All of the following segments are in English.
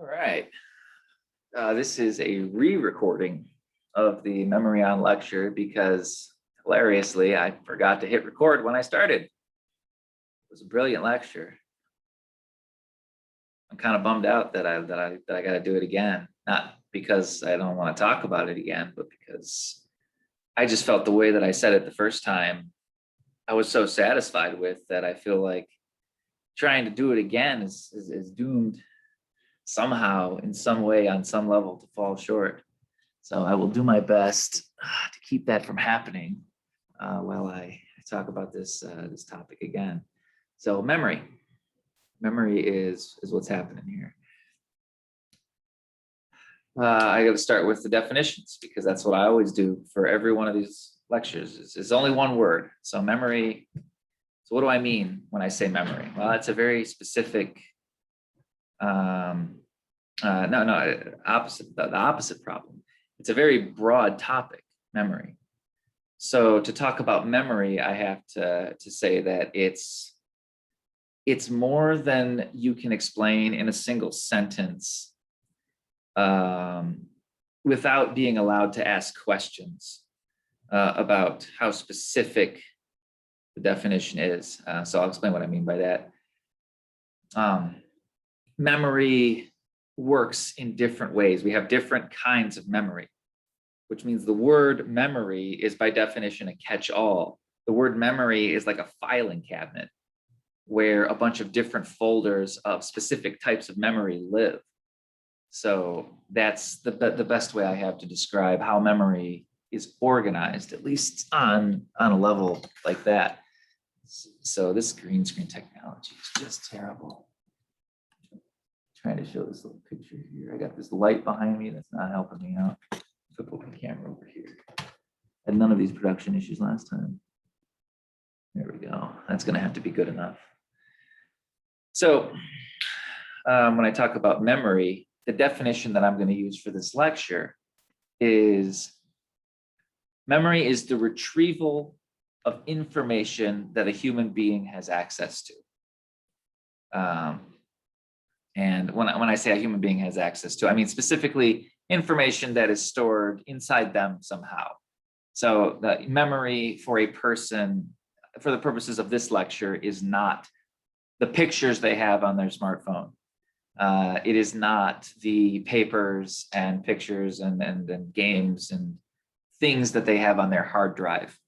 All right. This is a re-recording of the Memory On lecture because hilariously, I forgot to hit record when I started. It was a brilliant lecture. I'm kind of bummed out that I got to do it again. Not because I don't want to talk about it again, but because I just felt the way that I said it the first time, I was so satisfied with that I feel like trying to do it again is doomed somehow, in some way, on some level, to fall short. So I will do my best to keep that from happening while I talk about this topic again. So memory is what's happening here. I got to start with the definitions because that's what I always do for every one of these lectures. It's only one word. So memory. So what do I mean when I say memory? Well, it's a very specific. Opposite. The opposite problem. It's a very broad topic, memory. So to talk about memory, I have to say that it's more than you can explain in a single sentence without being allowed to ask questions about how specific the definition is. So I'll explain what I mean by that. Memory works in different ways. We have different kinds of memory, which means the word memory is by definition a catch-all. The word memory is like a filing cabinet where a bunch of different folders of specific types of memory live. So that's the best way I have to describe how memory is organized, at least on a level like that. So this green screen technology is just terrible. Trying to show this little picture here. I got this light behind me that's not helping me out. So put my camera over here. Had none of these production issues last time. There we go. That's going to have to be good enough. So when I talk about memory, the definition that I'm going to use for this lecture is memory is the retrieval of information that a human being has access to. And when I say a human being has access to, I mean specifically information that is stored inside them somehow. So the memory for a person, for the purposes of this lecture, is not the pictures they have on their smartphone. It is not the papers and pictures and games and things that they have on their hard drive.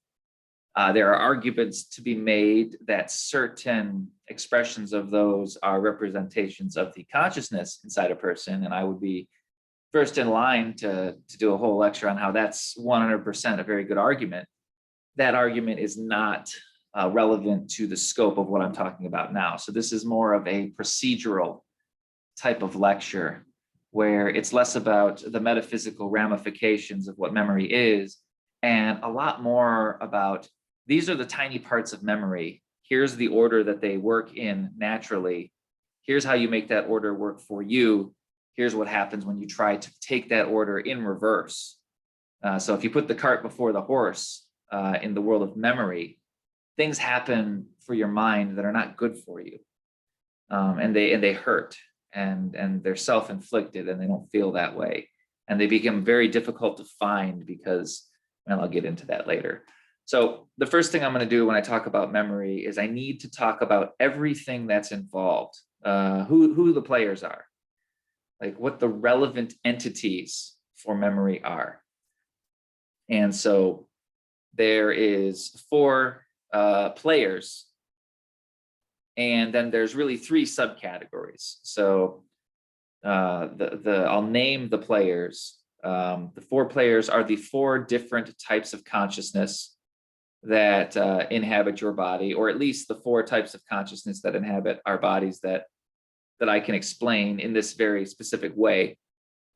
There are arguments to be made that certain expressions of those are representations of the consciousness inside a person, and I would be first in line to do a whole lecture on how that's 100% a very good argument. That argument is not relevant to the scope of what I'm talking about now. So this is more of a procedural type of lecture where it's less about the metaphysical ramifications of what memory is and a lot more about these are the tiny parts of memory. Here's the order that they work in naturally. Here's how you make that order work for you. Here's what happens when you try to take that order in reverse. So if you put the cart before the horse in the world of memory, things happen for your mind that are not good for you. And they hurt and they're self-inflicted and they don't feel that way. And they become very difficult to find because, well, I'll get into that later. So the first thing I'm going to do when I talk about memory is I need to talk about everything that's involved, who the players are, like what the relevant entities for memory are. And so there is 4 players, and then there's really 3 subcategories. So I'll name the players. The 4 players are the 4 different types of consciousness that inhabit your body, or at least the 4 types of consciousness that inhabit our bodies that I can explain in this very specific way.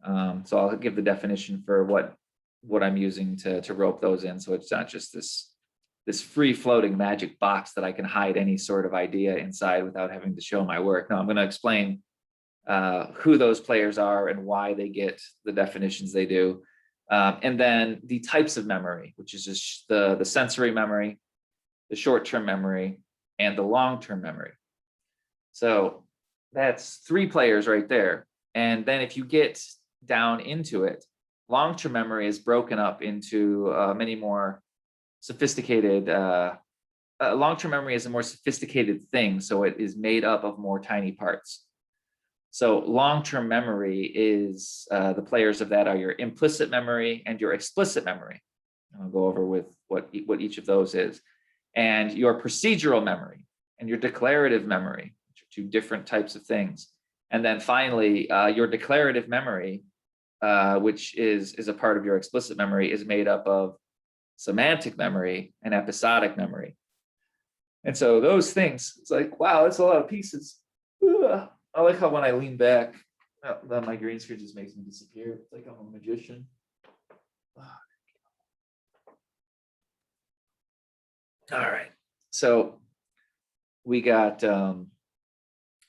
So I'll give the definition for what I'm using to rope those in. So it's not just this free floating magic box that I can hide any sort of idea inside without having to show my work. No, I'm going to explain who those players are and why they get the definitions they do. And then the types of memory, which is just the sensory memory, the short-term memory, and the long-term memory. So that's 3 players right there. And then if you get down into it, long-term memory is broken up into many more sophisticated, long-term memory is a more sophisticated thing. So it is made up of more tiny parts. So long-term memory is, the players of that are your implicit memory and your explicit memory. And I'll go over with what each of those is. And your procedural memory and your declarative memory, which are two different types of things. And then finally, your declarative memory, which is a part of your explicit memory, is made up of semantic memory and episodic memory. And so those things, it's like, wow, that's a lot of pieces. Ugh. I like how when I lean back, then my green screen just makes me disappear. It's like I'm a magician. All right. So we got, I'll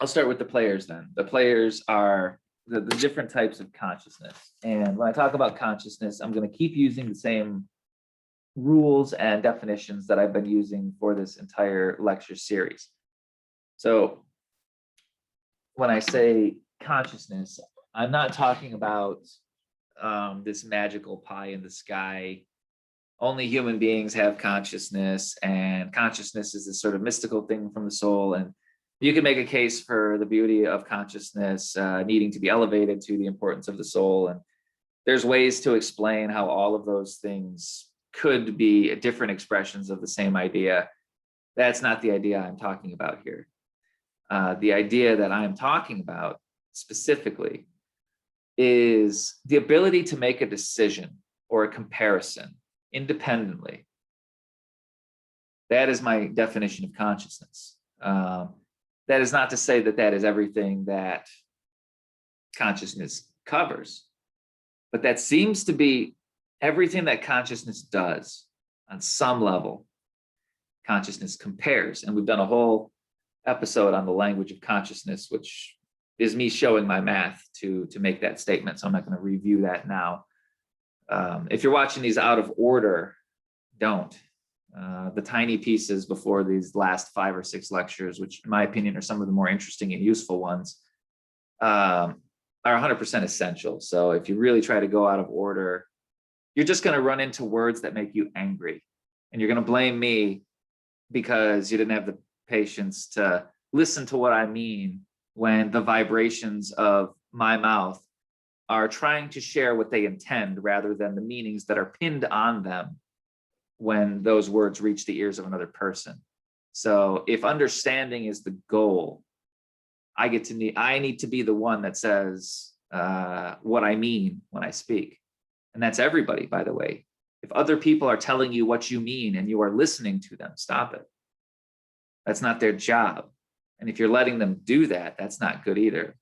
start with the players then. The players are the different types of consciousness. And when I talk about consciousness, I'm going to keep using the same rules and definitions that I've been using for this entire lecture series. So when I say consciousness, I'm not talking about this magical pie in the sky. Only human beings have consciousness, and consciousness is this sort of mystical thing from the soul. And you can make a case for the beauty of consciousness needing to be elevated to the importance of the soul. And there's ways to explain how all of those things could be different expressions of the same idea. That's not the idea I'm talking about here. The idea that I'm talking about specifically is the ability to make a decision or a comparison independently. That is my definition of consciousness. That is not to say that that is everything that consciousness covers, but that seems to be everything that consciousness does on some level. Consciousness compares, and we've done a whole episode on the language of consciousness, which is me showing my math to make that statement. So I'm not going to review that now. If you're watching these out of order, don't. The tiny pieces before these last 5 or 6 lectures, which in my opinion are some of the more interesting and useful ones, are 100% essential. So if you really try to go out of order, you're just going to run into words that make you angry. And you're going to blame me because you didn't have the patience to listen to what I mean when the vibrations of my mouth are trying to share what they intend rather than the meanings that are pinned on them when those words reach the ears of another person. So if understanding is the goal, I need to be the one that says what I mean when I speak. And that's everybody, by the way. If other people are telling you what you mean and you are listening to them, stop it. That's not their job. And if you're letting them do that, that's not good either.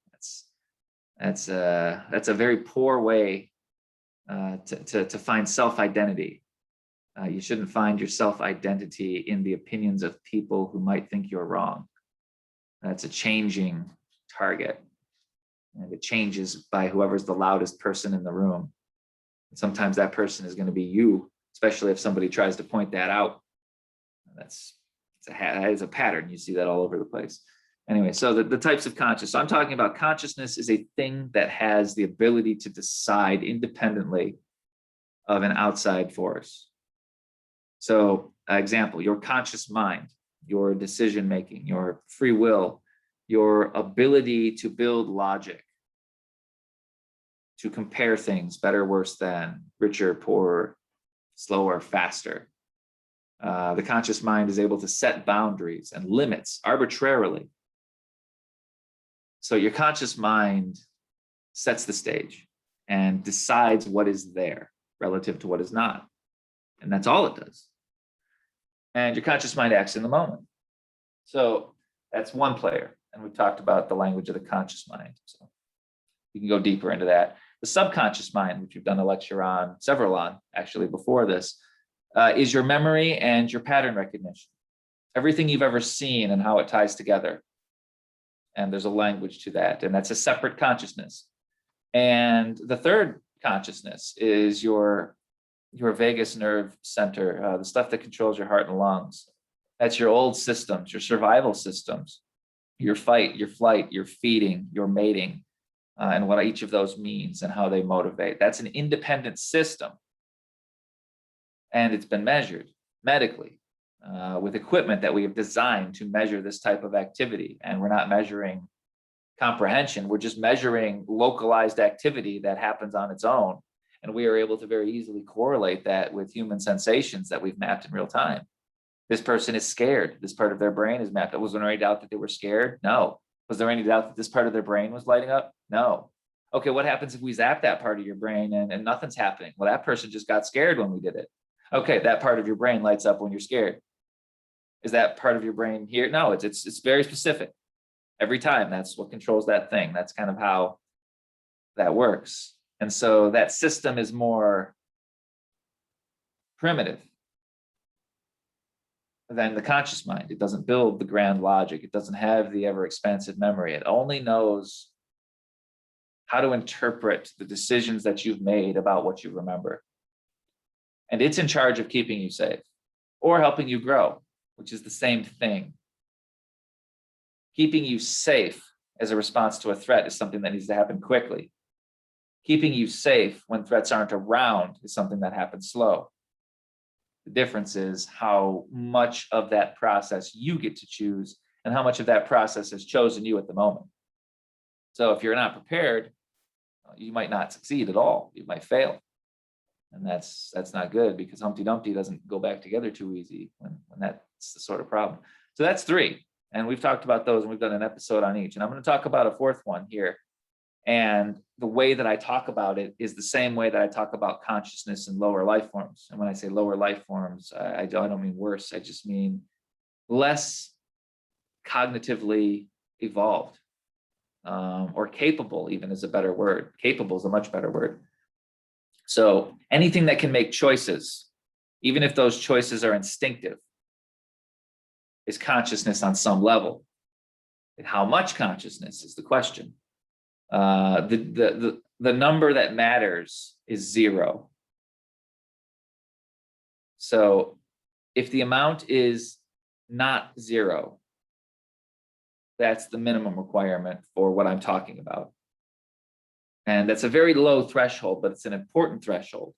That's a very poor way to find self-identity. You shouldn't find your self-identity in the opinions of people who might think you're wrong. That's a changing target. And it changes by whoever's the loudest person in the room. And sometimes that person is going to be you, especially if somebody tries to point that out. That is a pattern. You see that all over the place. Anyway, so the types of consciousness. So I'm talking about consciousness is a thing that has the ability to decide independently of an outside force. So, example, your conscious mind, your decision making, your free will, your ability to build logic, to compare things better, worse than, richer, poorer, slower, faster. The conscious mind is able to set boundaries and limits arbitrarily. So your conscious mind sets the stage and decides what is there relative to what is not. And that's all it does. And your conscious mind acts in the moment. So that's one player. And we've talked about the language of the conscious mind. So you can go deeper into that. The subconscious mind, which we've done a lecture on, several on actually before this, is your memory and your pattern recognition. Everything you've ever seen and how it ties together. And there's a language to that. And that's a separate consciousness. And the third consciousness is your vagus nerve center, the stuff that controls your heart and lungs. That's your old systems, your survival systems, your fight, your flight, your feeding, your mating, and what each of those means and how they motivate. That's an independent system. And it's been measured medically with equipment that we have designed to measure this type of activity. And we're not measuring comprehension, we're just measuring localized activity that happens on its own. And we are able to very easily correlate that with human sensations that we've mapped in real time. This person is scared. This part of their brain is mapped. Was there any doubt that they were scared? No. Was there any doubt that this part of their brain was lighting up? No. Okay, what happens if we zap that part of your brain and nothing's happening? Well, that person just got scared when we did it. Okay, that part of your brain lights up when you're scared. Is that part of your brain here? No, it's very specific. Every time, that's what controls that thing. That's kind of how that works. And so that system is more primitive than the conscious mind. It doesn't build the grand logic. It doesn't have the ever expansive memory. It only knows how to interpret the decisions that you've made about what you remember. And it's in charge of keeping you safe or helping you grow, which is the same thing. Keeping you safe as a response to a threat is something that needs to happen quickly. Keeping you safe when threats aren't around is something that happens slow. The difference is how much of that process you get to choose and how much of that process has chosen you at the moment. So if you're not prepared, you might not succeed at all. You might fail. And that's not good, because Humpty Dumpty doesn't go back together too easy when that's the sort of problem. So that's 3. And we've talked about those, and we've done an episode on each. And I'm going to talk about a 4th one here. And the way that I talk about it is the same way that I talk about consciousness and lower life forms. And when I say lower life forms, I don't mean worse. I just mean less cognitively evolved, or capable, even is a better word. Capable is a much better word. So anything that can make choices, even if those choices are instinctive, is consciousness on some level. And how much consciousness is the question. The number that matters is 0. So if the amount is not 0, that's the minimum requirement for what I'm talking about. And that's a very low threshold, but it's an important threshold,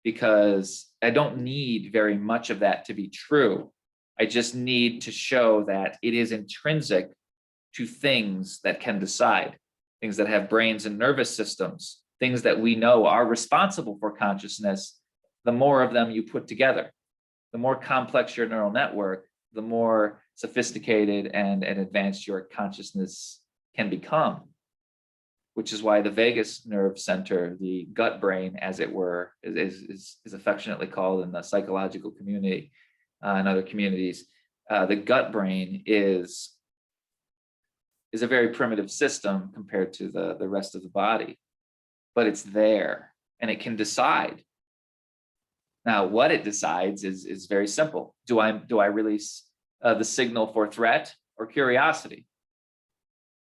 because I don't need very much of that to be true. I just need to show that it is intrinsic to things that can decide, things that have brains and nervous systems, things that we know are responsible for consciousness. The more of them you put together, the more complex your neural network, the more sophisticated and advanced your consciousness can become. Which is why the vagus nerve center, the gut brain, as it were, is affectionately called in the psychological community and other communities. The gut brain is a very primitive system compared to the rest of the body, but it's there and it can decide. Now, what it decides is very simple. Do I release the signal for threat or curiosity?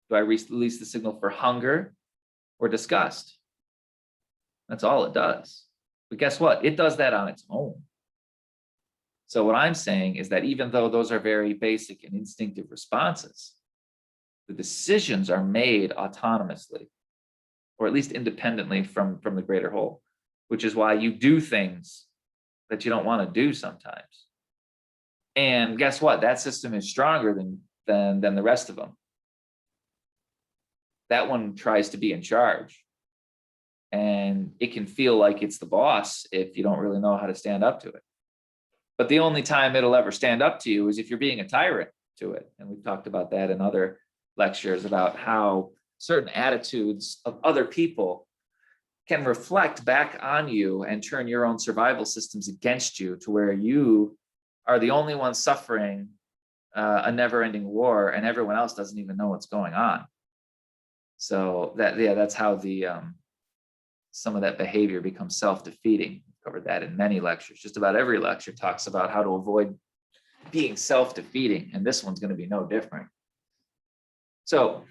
Do I release the signal for hunger or disgust? That's all it does. But guess what? It does that on its own. So what I'm saying is that even though those are very basic and instinctive responses, the decisions are made autonomously, or at least independently from the greater whole, which is why you do things that you don't want to do sometimes. And guess what? That system is stronger than the rest of them. That one tries to be in charge, and it can feel like it's the boss if you don't really know how to stand up to it. But the only time it'll ever stand up to you is if you're being a tyrant to it. And we've talked about that in other lectures about how certain attitudes of other people can reflect back on you and turn your own survival systems against you, to where you are the only one suffering a never-ending war and everyone else doesn't even know what's going on. So that's how some of that behavior becomes self-defeating. We've covered that in many lectures. Just about every lecture talks about how to avoid being self-defeating, and this one's going to be no different. So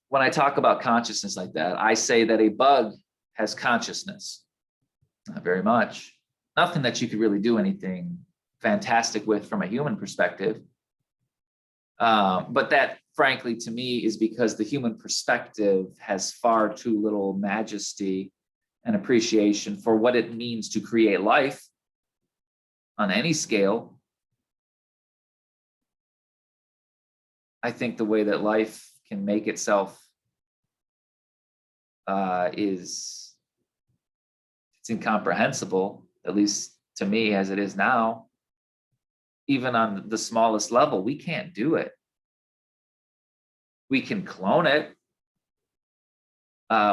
when I talk about consciousness like that, I say that a bug has consciousness. Not very much. Nothing that you could really do anything fantastic with from a human perspective. But that frankly, to me, is because the human perspective has far too little majesty and appreciation for what it means to create life on any scale. I think the way that life can make itself is it's incomprehensible, at least to me as it is now. Even on the smallest level, we can't do it. We can clone it.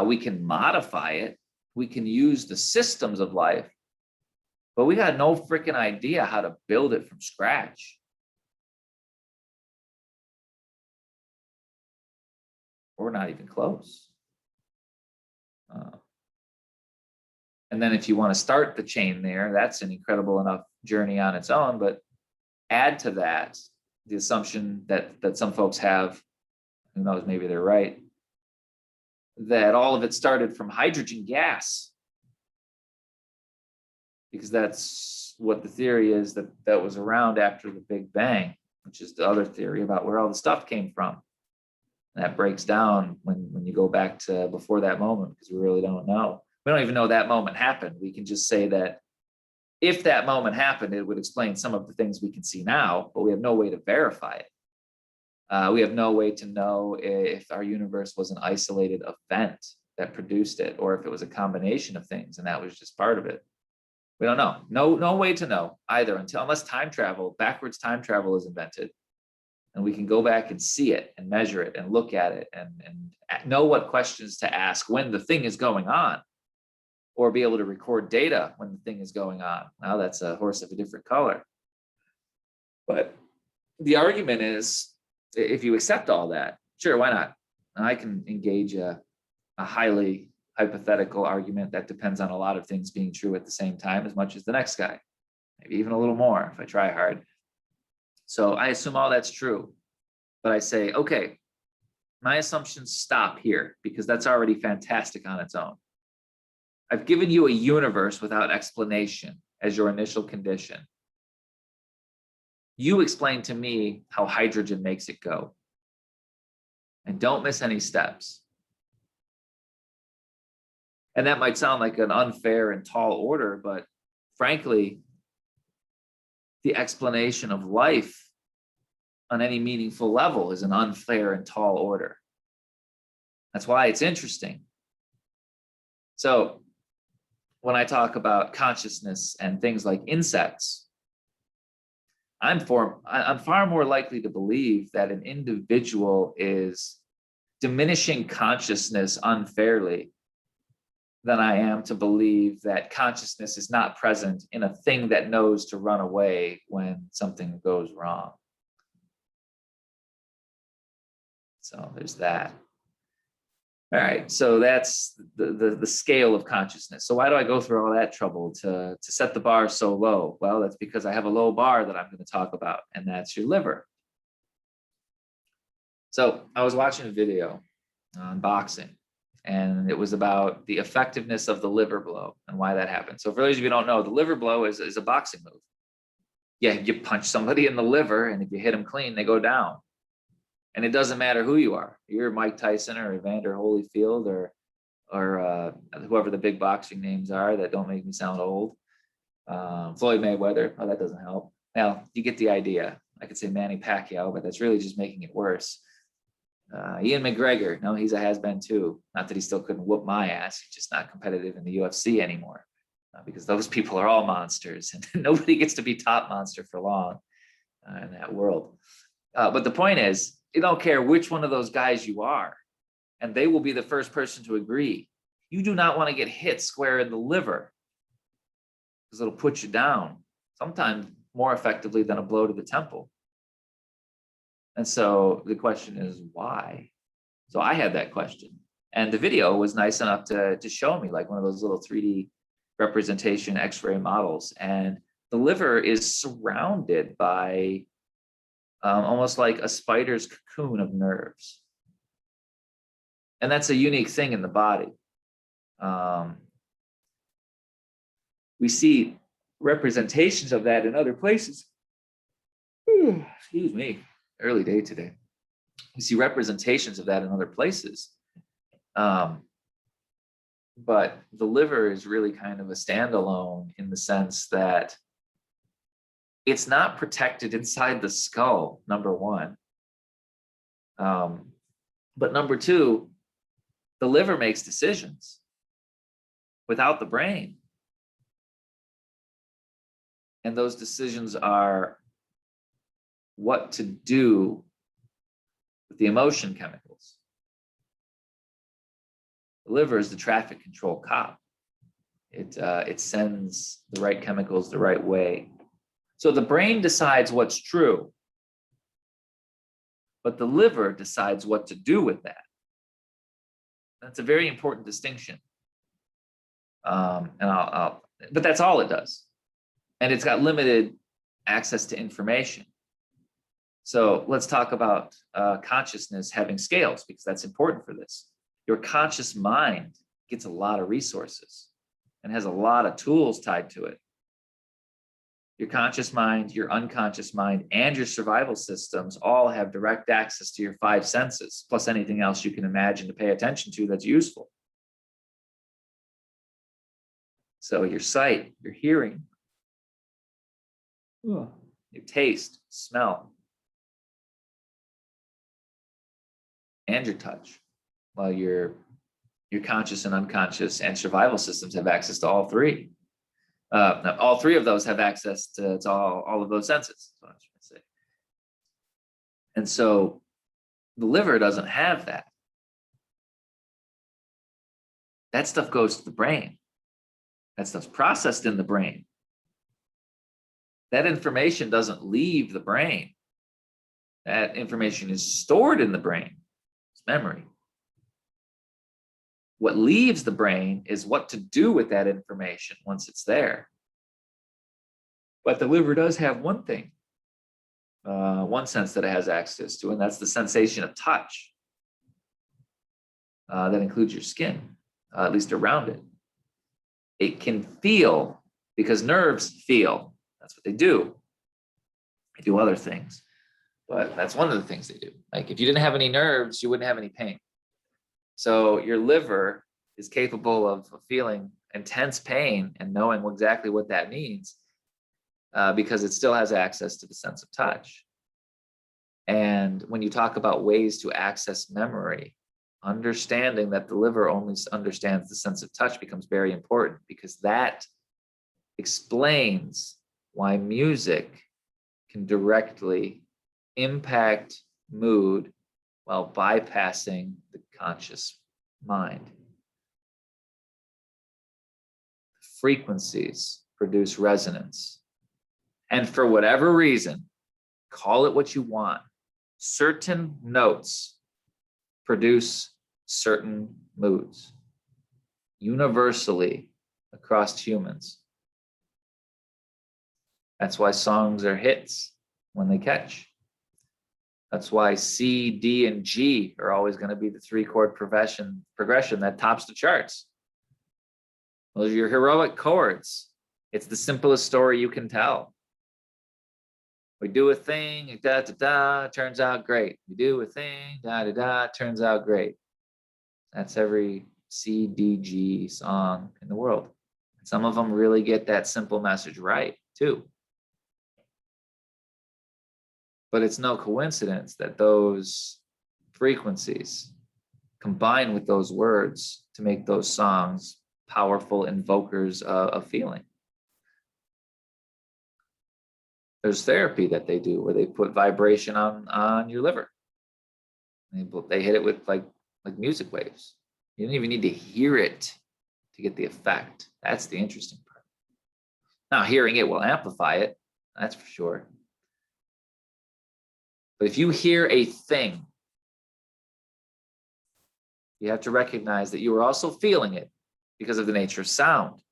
We can modify it. We can use the systems of life, but we got no freaking idea how to build it from scratch. We're not even close. And then if you want to start the chain there, that's an incredible enough journey on its own, but add to that the assumption that some folks have, who knows, maybe they're right, that all of it started from hydrogen gas, because that's what the theory is that was around after the Big Bang, which is the other theory about where all the stuff came from. And that breaks down when you go back to before that moment, because we really don't know. We don't even know that moment happened. We can just say that if that moment happened, it would explain some of the things we can see now, but we have no way to verify it. We have no way to know if our universe was an isolated event that produced it, or if it was a combination of things and that was just part of it. We don't know. No way to know either, unless time travel, backwards time travel is invented, and we can go back and see it and measure it and look at it and know what questions to ask when the thing is going on, or be able to record data when the thing is going on. Now that's a horse of a different color. But the argument is, if you accept all that, sure, why not? I can engage a highly hypothetical argument that depends on a lot of things being true at the same time as much as the next guy, maybe even a little more if I try hard. So I assume all that's true, but I say, okay, my assumptions stop here because that's already fantastic on its own. I've given you a universe without explanation as your initial condition. You explain to me how hydrogen makes it go. And don't miss any steps. And that might sound like an unfair and tall order, but frankly, the explanation of life on any meaningful level is an unfair and tall order. That's why it's interesting. So when I talk about consciousness and things like insects, I'm far more likely to believe that an individual is diminishing consciousness unfairly than I am to believe that consciousness is not present in a thing that knows to run away when something goes wrong. So there's that. All right, so that's the scale of consciousness. So why do I go through all that trouble to set the bar so low? Well, that's because I have a low bar that I'm going to talk about, and that's your liver. So I was watching a video on boxing, and it was about the effectiveness of the liver blow and why that happens. So for those of you who don't know, the liver blow is a boxing move. Yeah, you punch somebody in the liver, and if you hit them clean, they go down. And it doesn't matter who you are. You're Mike Tyson or Evander Holyfield or whoever the big boxing names are that don't make me sound old. Floyd Mayweather. Oh, that doesn't help. Now, you get the idea. I could say Manny Pacquiao, but that's really just making it worse. Ian McGregor. No, he's a has-been too. Not that he still couldn't whoop my ass. He's just not competitive in the UFC anymore because those people are all monsters and nobody gets to be top monster for long in that world. But the point is, you don't care which one of those guys you are, and they will be the first person to agree. You do not want to get hit square in the liver because it'll put you down, sometimes more effectively than a blow to the temple. And so the question is, why? So I had that question. And the video was nice enough to show me like one of those little 3D representation X-ray models. And the liver is surrounded by almost like a spider's cocoon of nerves. And that's a unique thing in the body. We see representations of that in other places. Excuse me, early day today. We see representations of that in other places. But the liver is really kind of a standalone in the sense that it's not protected inside the skull, number one. But number two, the liver makes decisions without the brain. And those decisions are what to do with the emotion chemicals. The liver is the traffic control cop. It sends the right chemicals the right way. So the brain decides what's true, but the liver decides what to do with that. That's a very important distinction. But that's all it does. And it's got limited access to information. So let's talk about consciousness having scales, because that's important for this. Your conscious mind gets a lot of resources and has a lot of tools tied to it. Your conscious mind, your unconscious mind, and your survival systems all have direct access to your five senses, plus anything else you can imagine to pay attention to that's useful. So your sight, your hearing, your taste, smell, and your touch. Well, your conscious and unconscious and survival systems have access to all three. All three of those have access to all of those senses. That's what I was trying to say. And so the liver doesn't have that. That stuff goes to the brain. That stuff's processed in the brain. That information doesn't leave the brain. That information is stored in the brain. It's memory. What leaves the brain is what to do with that information once it's there. But the liver does have one thing, one sense that it has access to, and that's the sensation of touch. That includes your skin, at least around it. It can feel, because nerves feel. That's what they do. They do other things, but that's one of the things they do. Like if you didn't have any nerves, you wouldn't have any pain. So your liver is capable of feeling intense pain and knowing exactly what that means because it still has access to the sense of touch. And when you talk about ways to access memory, understanding that the liver only understands the sense of touch becomes very important, because that explains why music can directly impact mood while bypassing the conscious mind. Frequencies produce resonance. And for whatever reason, call it what you want, certain notes produce certain moods universally across humans. That's why songs are hits when they catch. That's why C, D, and G are always going to be the three-chord progression that tops the charts. Those are your heroic chords. It's the simplest story you can tell. We do a thing, da da da, turns out great. We do a thing, da da da, turns out great. That's every C, D, G song in the world. Some of them really get that simple message right, too. But it's no coincidence that those frequencies combine with those words to make those songs powerful invokers of feeling. There's therapy that they do where they put vibration on your liver. They hit it with like music waves. You don't even need to hear it to get the effect. That's the interesting part. Now, hearing it will amplify it, that's for sure. But if you hear a thing, you have to recognize that you are also feeling it because of the nature of sound.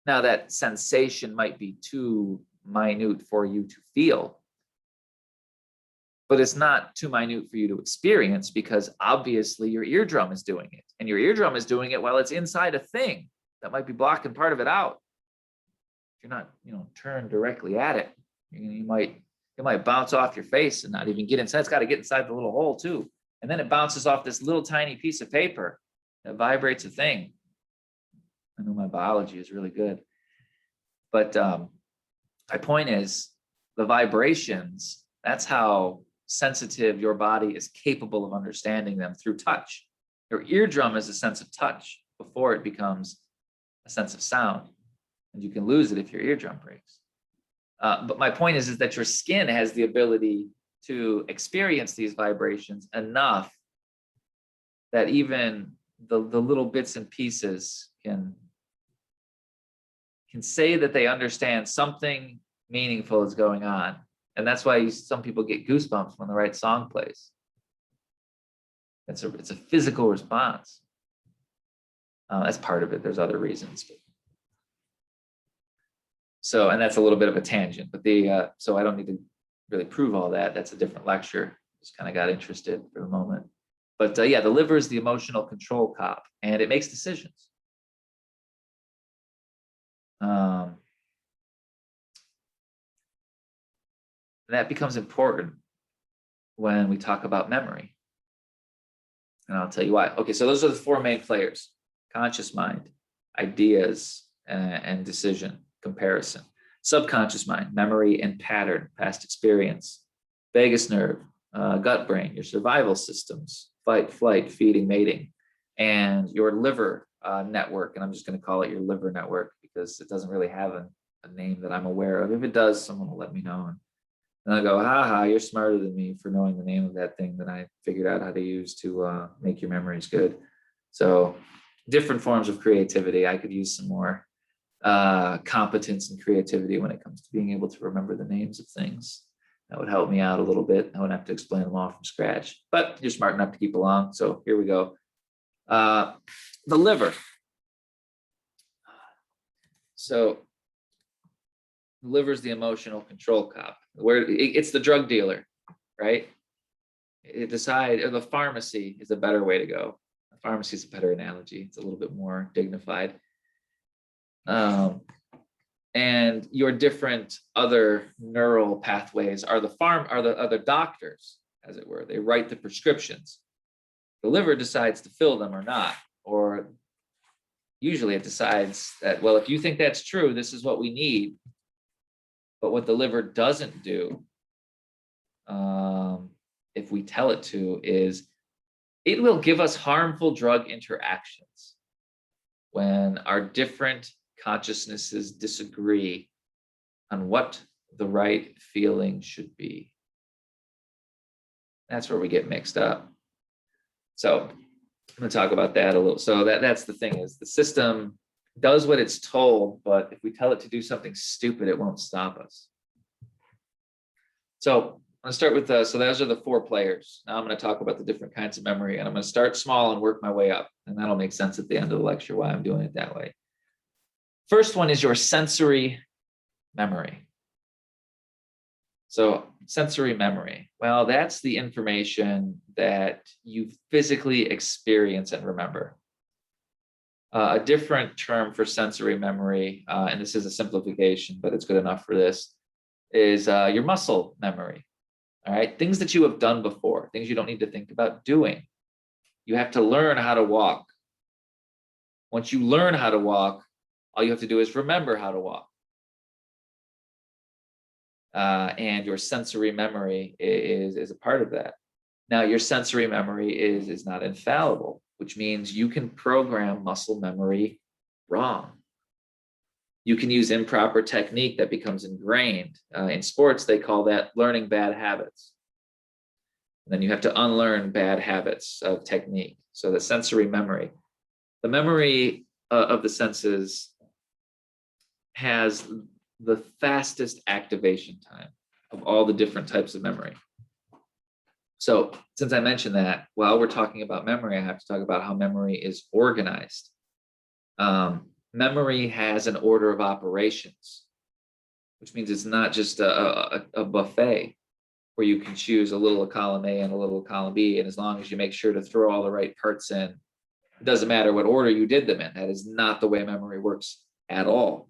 Now, that sensation might be too minute for you to feel, but it's not too minute for you to experience, because obviously your eardrum is doing it, and your eardrum is doing it while it's inside a thing that might be blocking part of it out. If you're not, turned directly at it, you might it might bounce off your face and not even get inside. It's got to get inside the little hole too. And then it bounces off this little tiny piece of paper that vibrates a thing. I know my biology is really good. But my point is the vibrations, that's how sensitive your body is capable of understanding them through touch. Your eardrum is a sense of touch before it becomes a sense of sound. And you can lose it if your eardrum breaks. But my point is that your skin has the ability to experience these vibrations enough that even the little bits and pieces can say that they understand something meaningful is going on. And that's why some people get goosebumps when the right song plays. It's a physical response. That's part of it. There's other reasons. So, and that's a little bit of a tangent, but so I don't need to really prove all that. That's a different lecture. Just kind of got interested for the moment. But yeah, the liver is the emotional control cop, and it makes decisions. That becomes important when we talk about memory. And I'll tell you why. Okay, so those are the four main players: conscious mind, ideas, and decision, comparison. Subconscious mind, memory and pattern, past experience. Vagus nerve, gut brain, your survival systems, fight, flight, feeding, mating. And your liver network, and I'm just going to call it your liver network because it doesn't really have a name that I'm aware of. If it does, someone will let me know. And I'll go, ha, you're smarter than me for knowing the name of that thing that I figured out how to use to make your memories good. So different forms of creativity. I could use some more competence and creativity when it comes to being able to remember the names of things. That would help me out a little bit. I wouldn't have to explain them all from scratch, but you're smart enough to keep along. So here we go. The liver. So the liver is the emotional control cop, where it's the drug dealer, right? It decide, or the pharmacy is a better way to go. The pharmacy is a better analogy. It's a little bit more dignified. And your different other neural pathways are the other doctors, as it were. They write the prescriptions. The liver decides to fill them or not, or usually it decides that, well, if you think that's true, this is what we need. But what the liver doesn't do, if we tell it to, is it will give us harmful drug interactions when our different consciousnesses disagree on what the right feeling should be. That's where we get mixed up. So I'm going to talk about that a little. So that's the thing, is the system does what it's told, but if we tell it to do something stupid, it won't stop us. So I'm going to start with so those are the four players. Now I'm going to talk about the different kinds of memory, and I'm going to start small and work my way up. And that'll make sense at the end of the lecture why I'm doing it that way. First one is your sensory memory. So sensory memory, well, that's the information that you physically experience and remember. A different term for sensory memory, and this is a simplification, but it's good enough for this, is your muscle memory. All right, things that you have done before, things you don't need to think about doing. You have to learn how to walk. Once you learn how to walk, all you have to do is remember how to walk. And your sensory memory is a part of that. Now, your sensory memory is not infallible, which means you can program muscle memory wrong. You can use improper technique that becomes ingrained. In sports, they call that learning bad habits. And then you have to unlearn bad habits of technique. So the sensory memory, the memory of the senses has the fastest activation time of all the different types of memory. So since I mentioned that, while we're talking about memory, I have to talk about how memory is organized. Memory has an order of operations, which means it's not just a buffet where you can choose a little of column A and a little of column B. And as long as you make sure to throw all the right parts in, it doesn't matter what order you did them in. That is not the way memory works at all.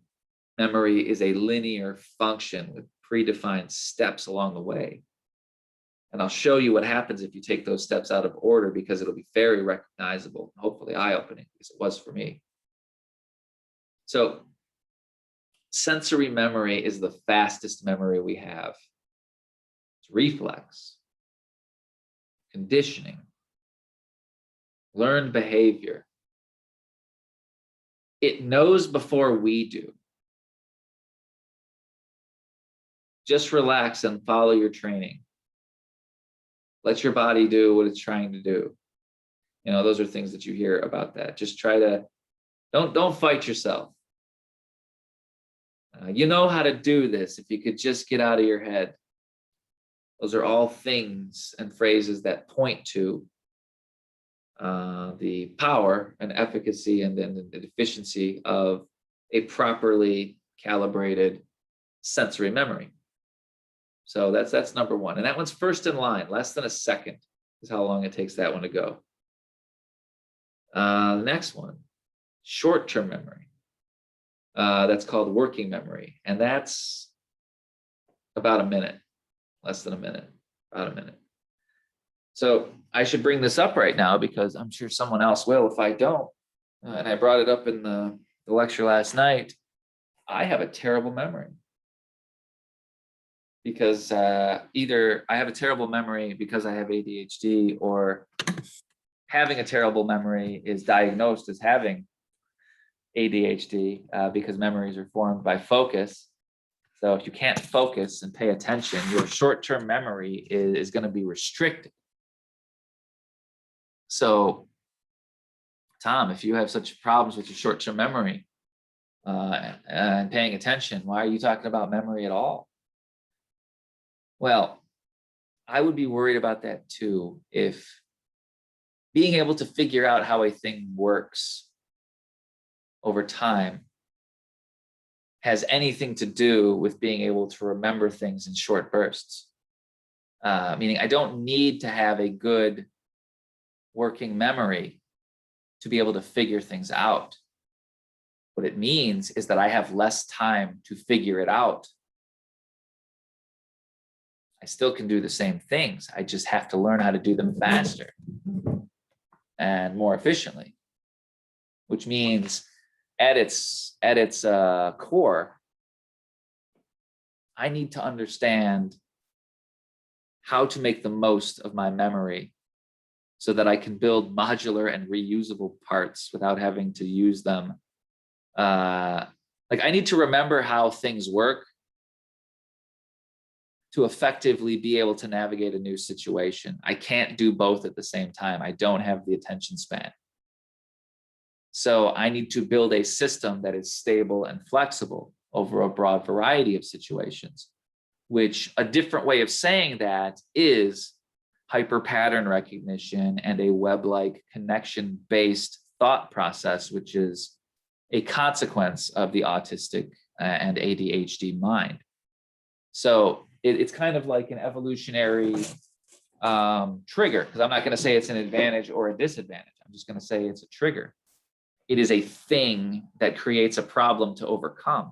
Memory is a linear function with predefined steps along the way. And I'll show you what happens if you take those steps out of order, because it'll be very recognizable, hopefully eye-opening, because it was for me. So sensory memory is the fastest memory we have. It's reflex, conditioning, learned behavior. It knows before we do. Just relax and follow your training. Let your body do what it's trying to do. You know, those are things that you hear about that. Just try to, don't fight yourself. You know how to do this if you could just get out of your head. Those are all things and phrases that point to the power and efficacy and then the efficiency of a properly calibrated sensory memory. So that's number one. And that one's first in line. Less than a second is how long it takes that one to go. The next one, short-term memory. That's called working memory. And that's about a minute, less than a minute, about a minute. So I should bring this up right now because I'm sure someone else will if I don't. And I brought it up in the lecture last night. I have a terrible memory. Because either I have a terrible memory because I have ADHD, or having a terrible memory is diagnosed as having ADHD because memories are formed by focus. So if you can't focus and pay attention, your short-term memory is going to be restricted. So, Tom, if you have such problems with your short-term memory and paying attention, why are you talking about memory at all? Well, I would be worried about that too, if being able to figure out how a thing works over time has anything to do with being able to remember things in short bursts. Meaning I don't need to have a good working memory to be able to figure things out. What it means is that I have less time to figure it out. I still can do the same things. I just have to learn how to do them faster and more efficiently, which means at its core, I need to understand how to make the most of my memory so that I can build modular and reusable parts without having to use them. Like I need to remember how things work to effectively be able to navigate a new situation. I can't do both at the same time. I don't have the attention span. So I need to build a system that is stable and flexible over a broad variety of situations, which a different way of saying that is hyper pattern recognition and a web-like connection-based thought process, which is a consequence of the autistic and ADHD mind. So it's kind of like an evolutionary trigger, because I'm not going to say it's an advantage or a disadvantage. I'm just going to say it's a trigger. It is a thing that creates a problem to overcome.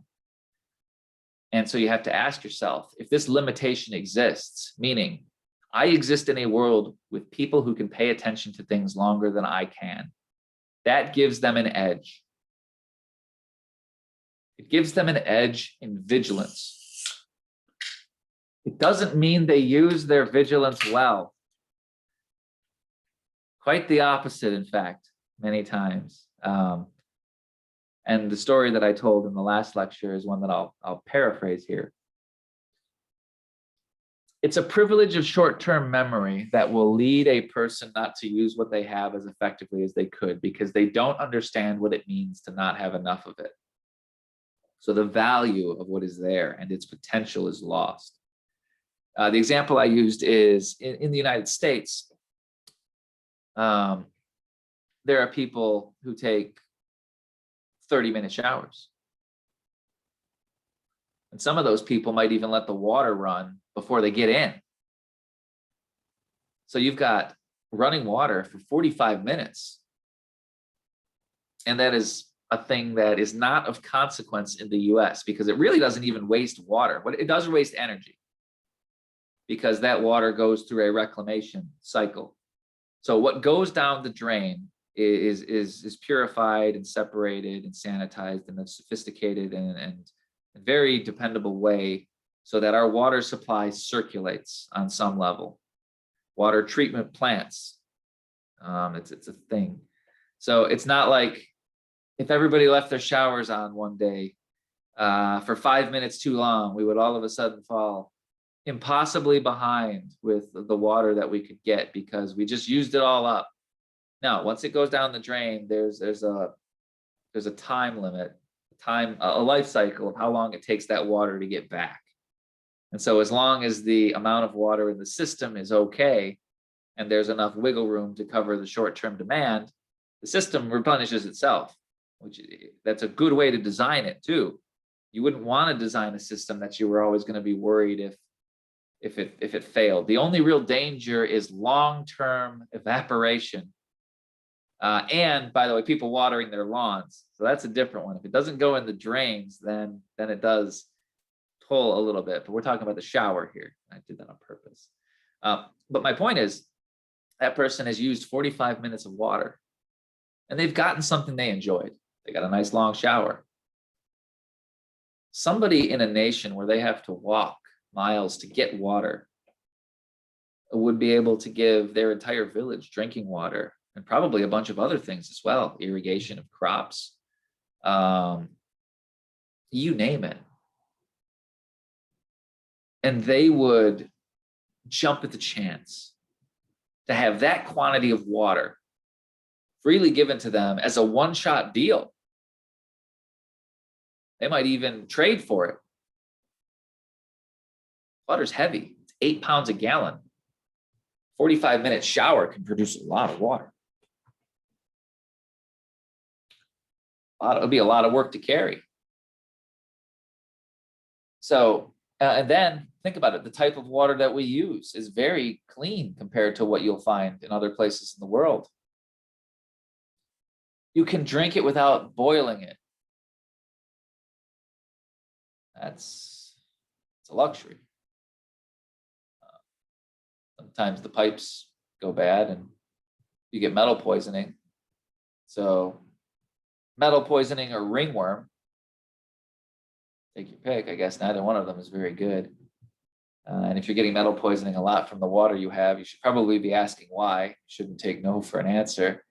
And so you have to ask yourself, if this limitation exists, meaning I exist in a world with people who can pay attention to things longer than I can, that gives them an edge. It gives them an edge in vigilance. It doesn't mean they use their vigilance well. Quite the opposite, in fact, many times. And the story that I told in the last lecture is one that I'll paraphrase here. It's a privilege of short-term memory that will lead a person not to use what they have as effectively as they could because they don't understand what it means to not have enough of it. So the value of what is there and its potential is lost. The example I used is in the United States, there are people who take 30-minute showers. And some of those people might even let the water run before they get in. So you've got running water for 45 minutes. And that is a thing that is not of consequence in the US because it really doesn't even waste water. But it does waste energy because that water goes through a reclamation cycle. So what goes down the drain is purified and separated and sanitized in a sophisticated and very dependable way so that our water supply circulates on some level. Water treatment plants, it's a thing. So it's not like if everybody left their showers on one day for 5 minutes too long, we would all of a sudden fall impossibly behind with the water that we could get because we just used it all up. Now, once it goes down the drain, there's a time limit, a life cycle of how long it takes that water to get back. And so as long as the amount of water in the system is okay, and there's enough wiggle room to cover the short-term demand, the system replenishes itself, which that's a good way to design it too. You wouldn't want to design a system that you were always going to be worried if it failed. The only real danger is long-term evaporation. And by the way, people watering their lawns. So that's a different one. If it doesn't go in the drains, then it does pull a little bit. But we're talking about the shower here. I did that on purpose. But my point is, that person has used 45 minutes of water and they've gotten something they enjoyed. They got a nice long shower. Somebody in a nation where they have to walk miles to get water would be able to give their entire village drinking water and probably a bunch of other things as well, irrigation of crops, you name it. And they would jump at the chance to have that quantity of water freely given to them as a one-shot deal. They might even trade for it. Water's heavy. It's 8 pounds a gallon. 45-minute shower can produce a lot of water. It'll be a lot of work to carry. So, and then think about it. The type of water that we use is very clean compared to what you'll find in other places in the world. You can drink it without boiling it. It's a luxury. Sometimes the pipes go bad and you get metal poisoning. So metal poisoning or ringworm, take your pick. I guess neither one of them is very good. And if you're getting metal poisoning a lot from the water you have, you should probably be asking why. You shouldn't take no for an answer.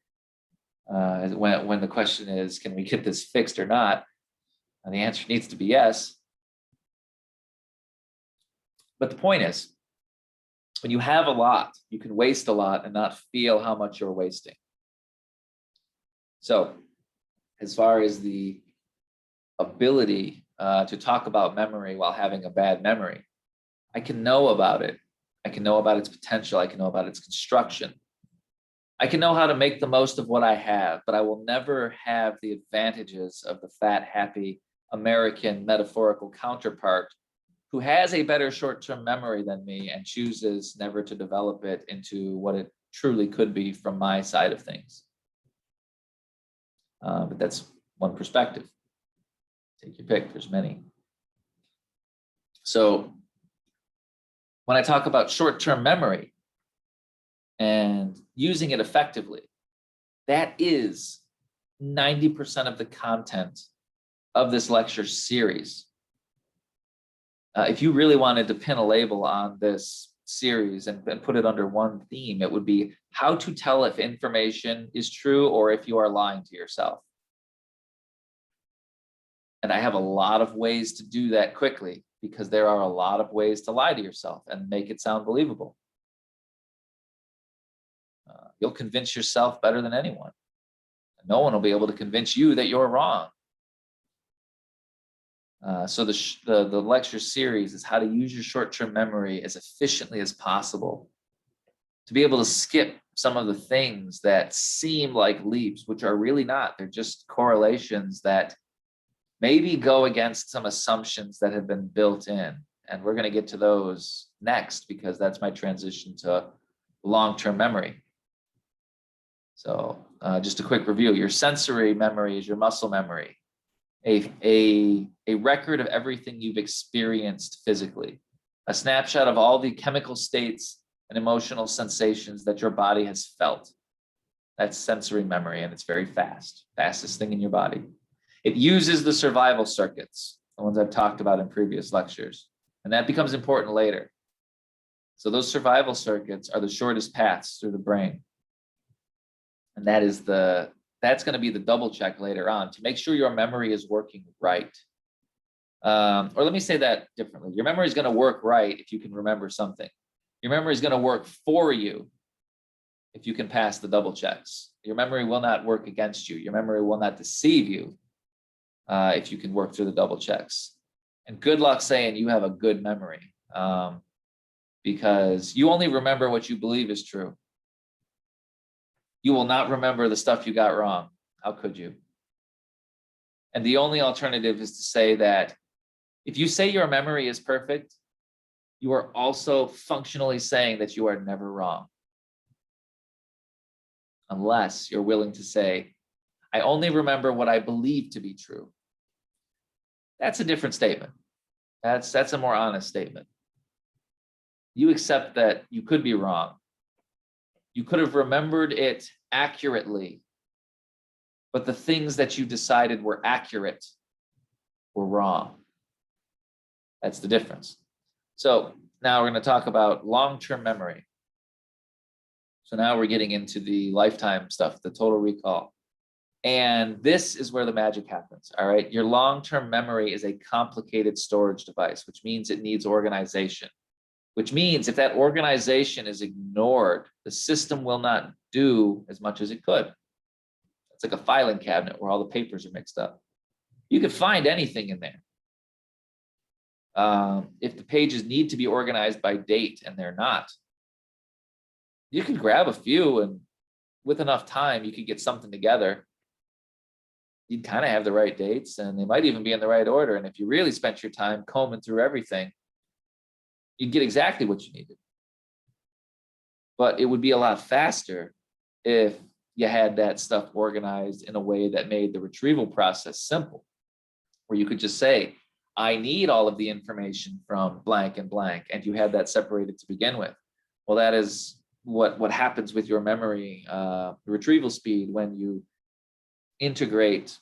When the question is, can we get this fixed or not? And the answer needs to be yes. But the point is, when you have a lot, you can waste a lot and not feel how much you're wasting. So as far as the ability to talk about memory while having a bad memory, I can know about it. I can know about its potential. I can know about its construction. I can know how to make the most of what I have, but I will never have the advantages of the fat, happy American metaphorical counterpart who has a better short-term memory than me and chooses never to develop it into what it truly could be from my side of things. But that's one perspective. Take your pick, there's many. So when I talk about short-term memory and using it effectively, that is 90% of the content of this lecture series. If you really wanted to pin a label on this series and put it under one theme, it would be how to tell if information is true or if you are lying to yourself. And I have a lot of ways to do that quickly because there are a lot of ways to lie to yourself and make it sound believable. You'll convince yourself better than anyone. No one will be able to convince you that you're wrong. So the lecture series is how to use your short-term memory as efficiently as possible to be able to skip some of the things that seem like leaps, which are really not. They're just correlations that maybe go against some assumptions that have been built in. And we're going to get to those next because that's my transition to long-term memory. So just a quick review. Your sensory memory is your muscle memory, a record of everything you've experienced physically, a snapshot of all the chemical states and emotional sensations that your body has felt. That's sensory memory, and it's very fast, fastest thing in your body. It uses the survival circuits, the ones I've talked about in previous lectures, and that becomes important later. So those survival circuits are the shortest paths through the brain. And that's going to be the double check later on to make sure your memory is working right. Or let me say that differently. Your memory is going to work right if you can remember something. Your memory is going to work for you if you can pass the double checks. Your memory will not work against you. Your memory will not deceive you if you can work through the double checks. And good luck saying you have a good memory, because you only remember what you believe is true. You will not remember the stuff you got wrong. How could you? And the only alternative is to say that if you say your memory is perfect, you are also functionally saying that you are never wrong. Unless you're willing to say, I only remember what I believe to be true. That's a different statement. That's a more honest statement. You accept that you could be wrong. You could have remembered it accurately, but the things that you decided were accurate were wrong. That's the difference. So now we're going to talk about long-term memory. So now we're getting into the lifetime stuff, the total recall. And this is where the magic happens, all right? Your long-term memory is a complicated storage device, which means it needs organization, which means if that organization is ignored, the system will not do as much as it could. It's like a filing cabinet where all the papers are mixed up. You could find anything in there. If the pages need to be organized by date and they're not, you can grab a few, and with enough time, you could get something together. You'd kind of have the right dates, and they might even be in the right order. And if you really spent your time combing through everything, you'd get exactly what you needed. But it would be a lot faster if you had that stuff organized in a way that made the retrieval process simple, where you could just say, I need all of the information from blank and blank, and you had that separated to begin with. Well, that is what happens with your memory, retrieval speed, when you integrate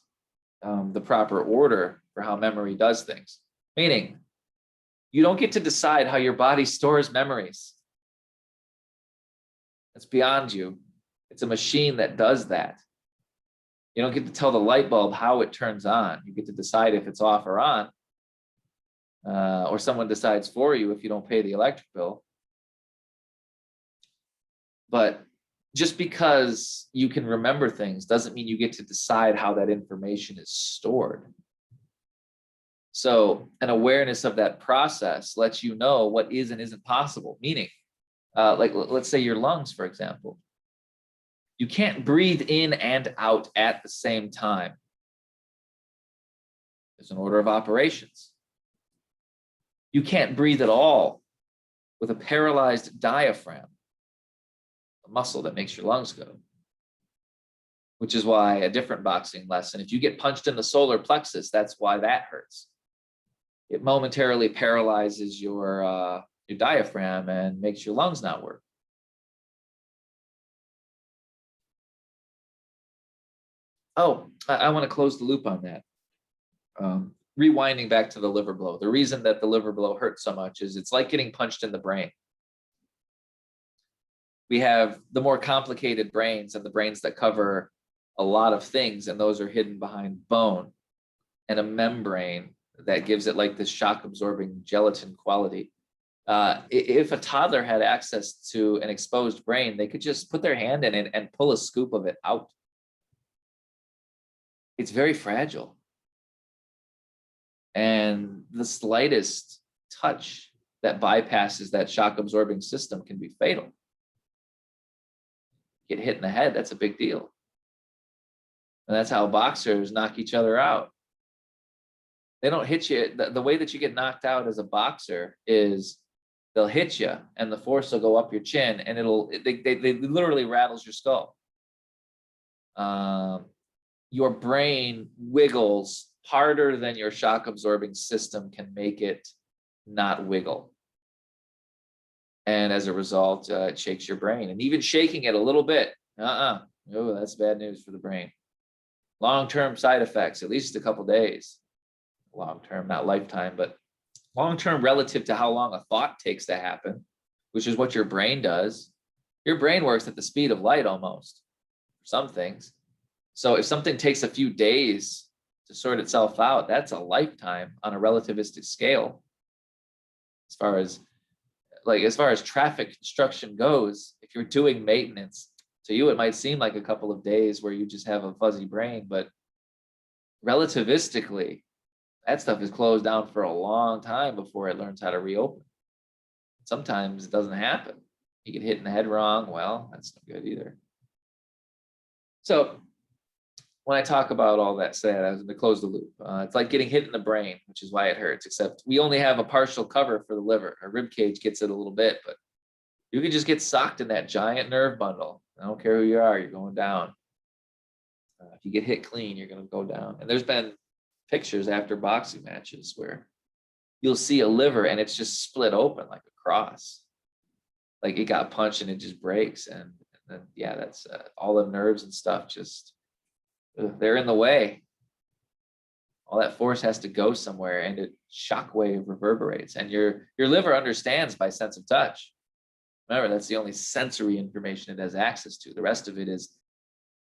the proper order for how memory does things. Meaning, you don't get to decide how your body stores memories. It's beyond you. It's a machine that does that. You don't get to tell the light bulb how it turns on. You get to decide if it's off or on, or someone decides for you if you don't pay the electric bill. But just because you can remember things doesn't mean you get to decide how that information is stored. So an awareness of that process lets you know what is and isn't possible. Meaning, like let's say your lungs, for example. You can't breathe in and out at the same time. There's an order of operations. You can't breathe at all with a paralyzed diaphragm, a muscle that makes your lungs go. Which is why a different boxing lesson, if you get punched in the solar plexus, that's why that hurts. It momentarily paralyzes your diaphragm and makes your lungs not work. Oh, I want to close the loop on that. Rewinding back to the liver blow. The reason that the liver blow hurts so much is it's like getting punched in the brain. We have the more complicated brains and the brains that cover a lot of things, and those are hidden behind bone and a membrane that gives it like this shock absorbing gelatin quality. If a toddler had access to an exposed brain, they could just put their hand in it and pull a scoop of it out. It's very fragile. And the slightest touch that bypasses that shock absorbing system can be fatal. Get hit in the head, that's a big deal. And that's how boxers knock each other out. They don't hit you. The way that you get knocked out as a boxer is they'll hit you and the force will go up your chin and they literally rattles your skull. your brain wiggles harder than your shock absorbing system can make it not wiggle. And as a result, it shakes your brain. And even shaking it a little bit, oh, that's bad news for the brain. Long-term side effects, at least a couple days. Long-term, not lifetime, but long-term relative to how long a thought takes to happen, which is what your brain does. Your brain works at the speed of light almost, for some things. So if something takes a few days to sort itself out, that's a lifetime on a relativistic scale. As far as traffic construction goes, if you're doing maintenance, to you it might seem like a couple of days where you just have a fuzzy brain, but relativistically, that stuff is closed down for a long time before it learns how to reopen. Sometimes it doesn't happen. You get hit in the head wrong. Well, that's no good either. So when I talk about all that said, I was going to close the loop. It's like getting hit in the brain, which is why it hurts, except we only have a partial cover for the liver. Our rib cage gets it a little bit, but you can just get socked in that giant nerve bundle. I don't care who you are, you're going down. If you get hit clean, you're going to go down. And there's been pictures after boxing matches where you'll see a liver and it's just split open like a cross. Like it got punched and it just breaks. And then, yeah, that's all the nerves and stuff just, they're in the way. All that force has to go somewhere and it shockwave reverberates. And your liver understands by sense of touch. Remember, that's the only sensory information it has access to. The rest of it is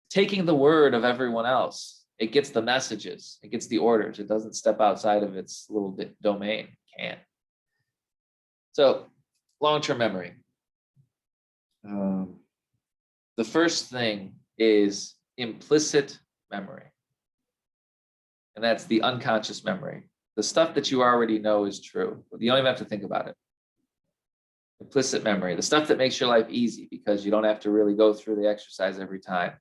taking the word of everyone else. It gets the messages, it gets the orders. It doesn't step outside of its little domain. It can't. So long-term memory. The first thing is implicit memory. And that's the unconscious memory. The stuff that you already know is true, but you don't even have to think about it. Implicit memory, the stuff that makes your life easy because you don't have to really go through the exercise every time.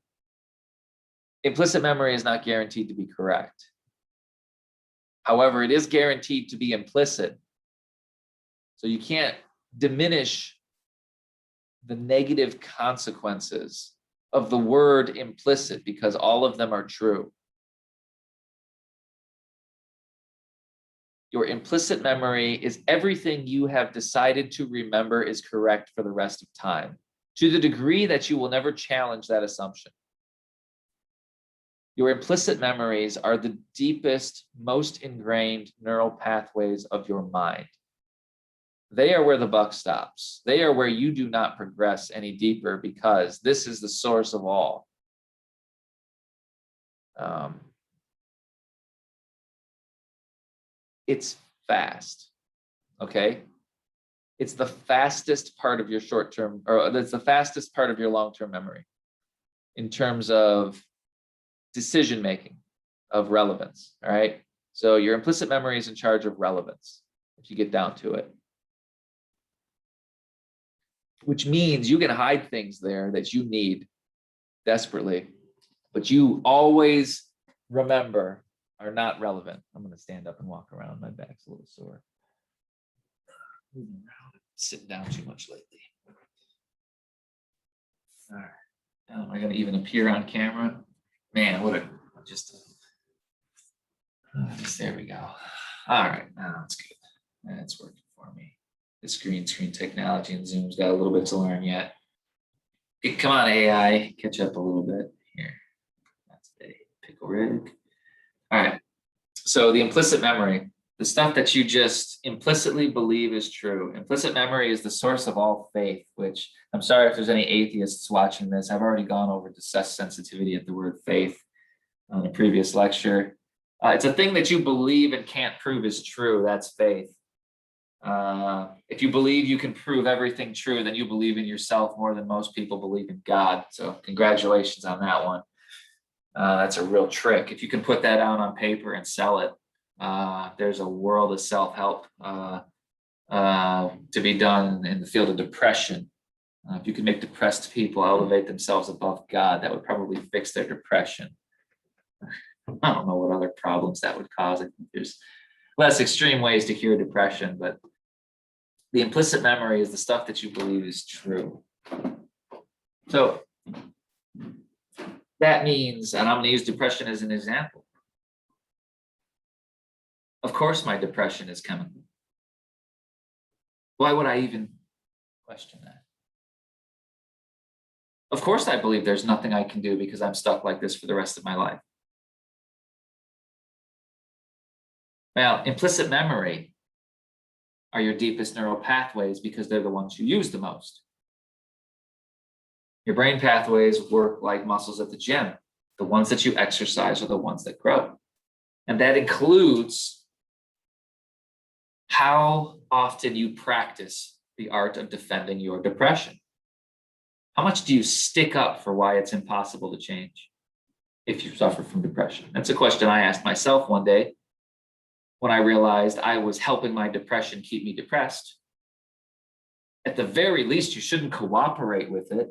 Implicit memory is not guaranteed to be correct. However, it is guaranteed to be implicit. So you can't diminish the negative consequences of the word implicit because all of them are true. Your implicit memory is everything you have decided to remember is correct for the rest of time, to the degree that you will never challenge that assumption. Your implicit memories are the deepest, most ingrained neural pathways of your mind. They are where the buck stops. They are where you do not progress any deeper because this is the source of all. It's fast, okay? It's the fastest part of your short-term, or that's the fastest part of your long-term memory in terms of decision-making, of relevance, all right? So your implicit memory is in charge of relevance, if you get down to it. Which means you can hide things there that you need desperately, but you always remember are not relevant. I'm going to stand up and walk around. My back's a little sore. Moving around, sitting down too much lately. All right. Now, am I going to even appear on camera? Man, what a just there we go. All right, now it's good. That's working for me. The screen technology and Zoom's got a little bit to learn yet. Come on, AI, catch up a little bit here. That's a pickle rig. All right. So the implicit memory, the stuff that you just implicitly believe is true. Implicit memory is the source of all faith, which I'm sorry if there's any atheists watching this. I've already gone over discussed sensitivity at the word faith on a previous lecture. It's a thing that you believe and can't prove is true. That's faith. If you believe you can prove everything true, then you believe in yourself more than most people believe in God. So congratulations on that one. That's a real trick. If you can put that out on paper and sell it, there's a world of self-help to be done in the field of depression. If you can make depressed people elevate themselves above God, that would probably fix their depression. I don't know what other problems that would cause. I think there's less extreme ways to cure depression, but the implicit memory is the stuff that you believe is true. So That means, and I'm going to use depression as an example. Of course, my depression is chemical. Why would I even question that? Of course, I believe there's nothing I can do because I'm stuck like this for the rest of my life. Now, implicit memory are your deepest neural pathways because they're the ones you use the most. Your brain pathways work like muscles at the gym. The ones that you exercise are the ones that grow. And that includes how often you practice the art of defending your depression. How much do you stick up for why it's impossible to change if you suffer from depression? That's a question I asked myself one day when I realized I was helping my depression keep me depressed. At the very least, you shouldn't cooperate with it.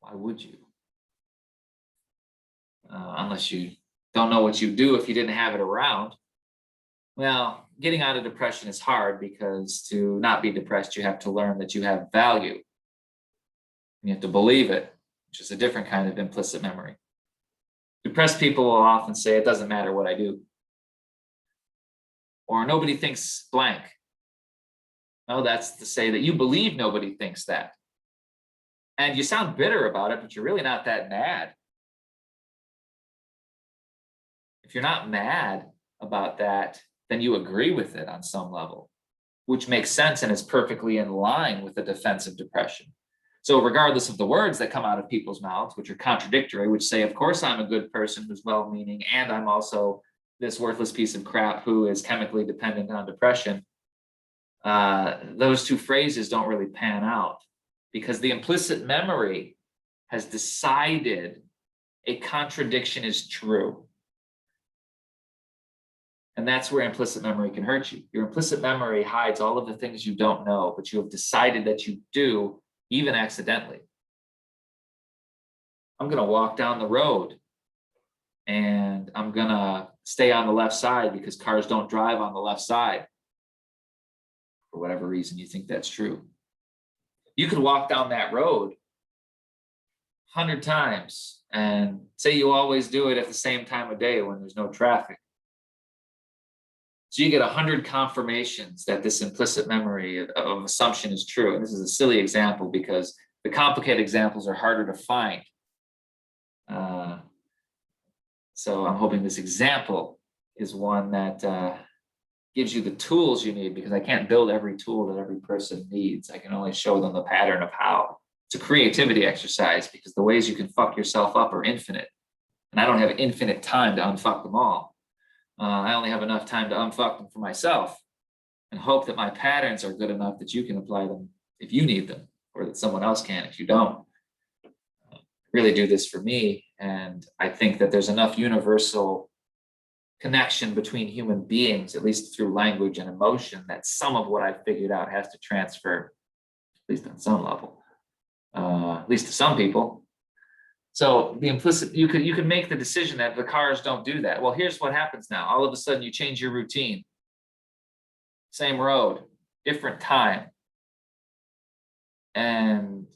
Why would you? Unless you don't know what you do if you didn't have it around. Well, getting out of depression is hard because to not be depressed, you have to learn that you have value. You have to believe it, which is a different kind of implicit memory. Depressed people will often say, it doesn't matter what I do. Or nobody thinks blank. No, that's to say that you believe nobody thinks that. And you sound bitter about it, but you're really not that mad. If you're not mad about that, then you agree with it on some level, which makes sense and is perfectly in line with the defense of depression. So regardless of the words that come out of people's mouths, which are contradictory, which say, of course, I'm a good person who's well-meaning, and I'm also this worthless piece of crap who is chemically dependent on depression, those two phrases don't really pan out because the implicit memory has decided a contradiction is true. And that's where implicit memory can hurt you. Your implicit memory hides all of the things you don't know, but you have decided that you do, even accidentally. I'm going to walk down the road and I'm going to stay on the left side because cars don't drive on the left side. For whatever reason you think that's true. You could walk down that road 100 times and say you always do it at the same time of day when there's no traffic. So you get 100 confirmations that this implicit memory of assumption is true. And this is a silly example because the complicated examples are harder to find. So I'm hoping this example is one that gives you the tools you need, because I can't build every tool that every person needs. I can only show them the pattern of how. It's a creativity exercise because the ways you can fuck yourself up are infinite. And I don't have infinite time to unfuck them all. I only have enough time to unfuck them for myself and hope that my patterns are good enough that you can apply them if you need them, or that someone else can if you don't. Really do this for me. And I think that there's enough universal connection between human beings, at least through language and emotion, that some of what I figured out has to transfer, at least on some level, at least to some people. So the implicit, you could make the decision that the cars don't do that. Well, here's what happens now. All of a sudden you change your routine. Same road, different time. And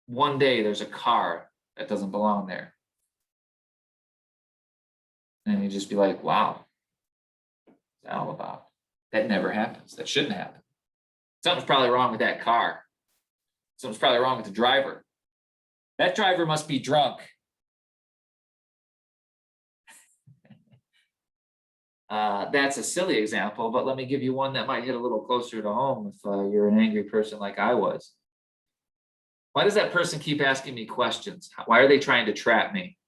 one day there's a car that doesn't belong there. And you just be like, wow, what's that all about? That never happens. That shouldn't happen. Something's probably wrong with that car. Something's probably wrong with the driver. That driver must be drunk. That's a silly example, but let me give you one that might hit a little closer to home if you're an angry person like I was. Why does that person keep asking me questions? Why are they trying to trap me?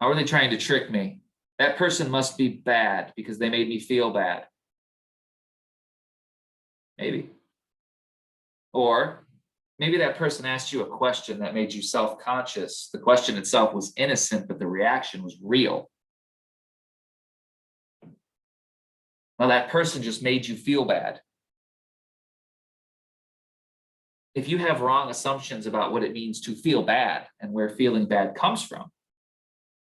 How are they trying to trick me? That person must be bad because they made me feel bad. Maybe. Or maybe that person asked you a question that made you self-conscious. The question itself was innocent, but the reaction was real. Well, that person just made you feel bad. If you have wrong assumptions about what it means to feel bad and where feeling bad comes from,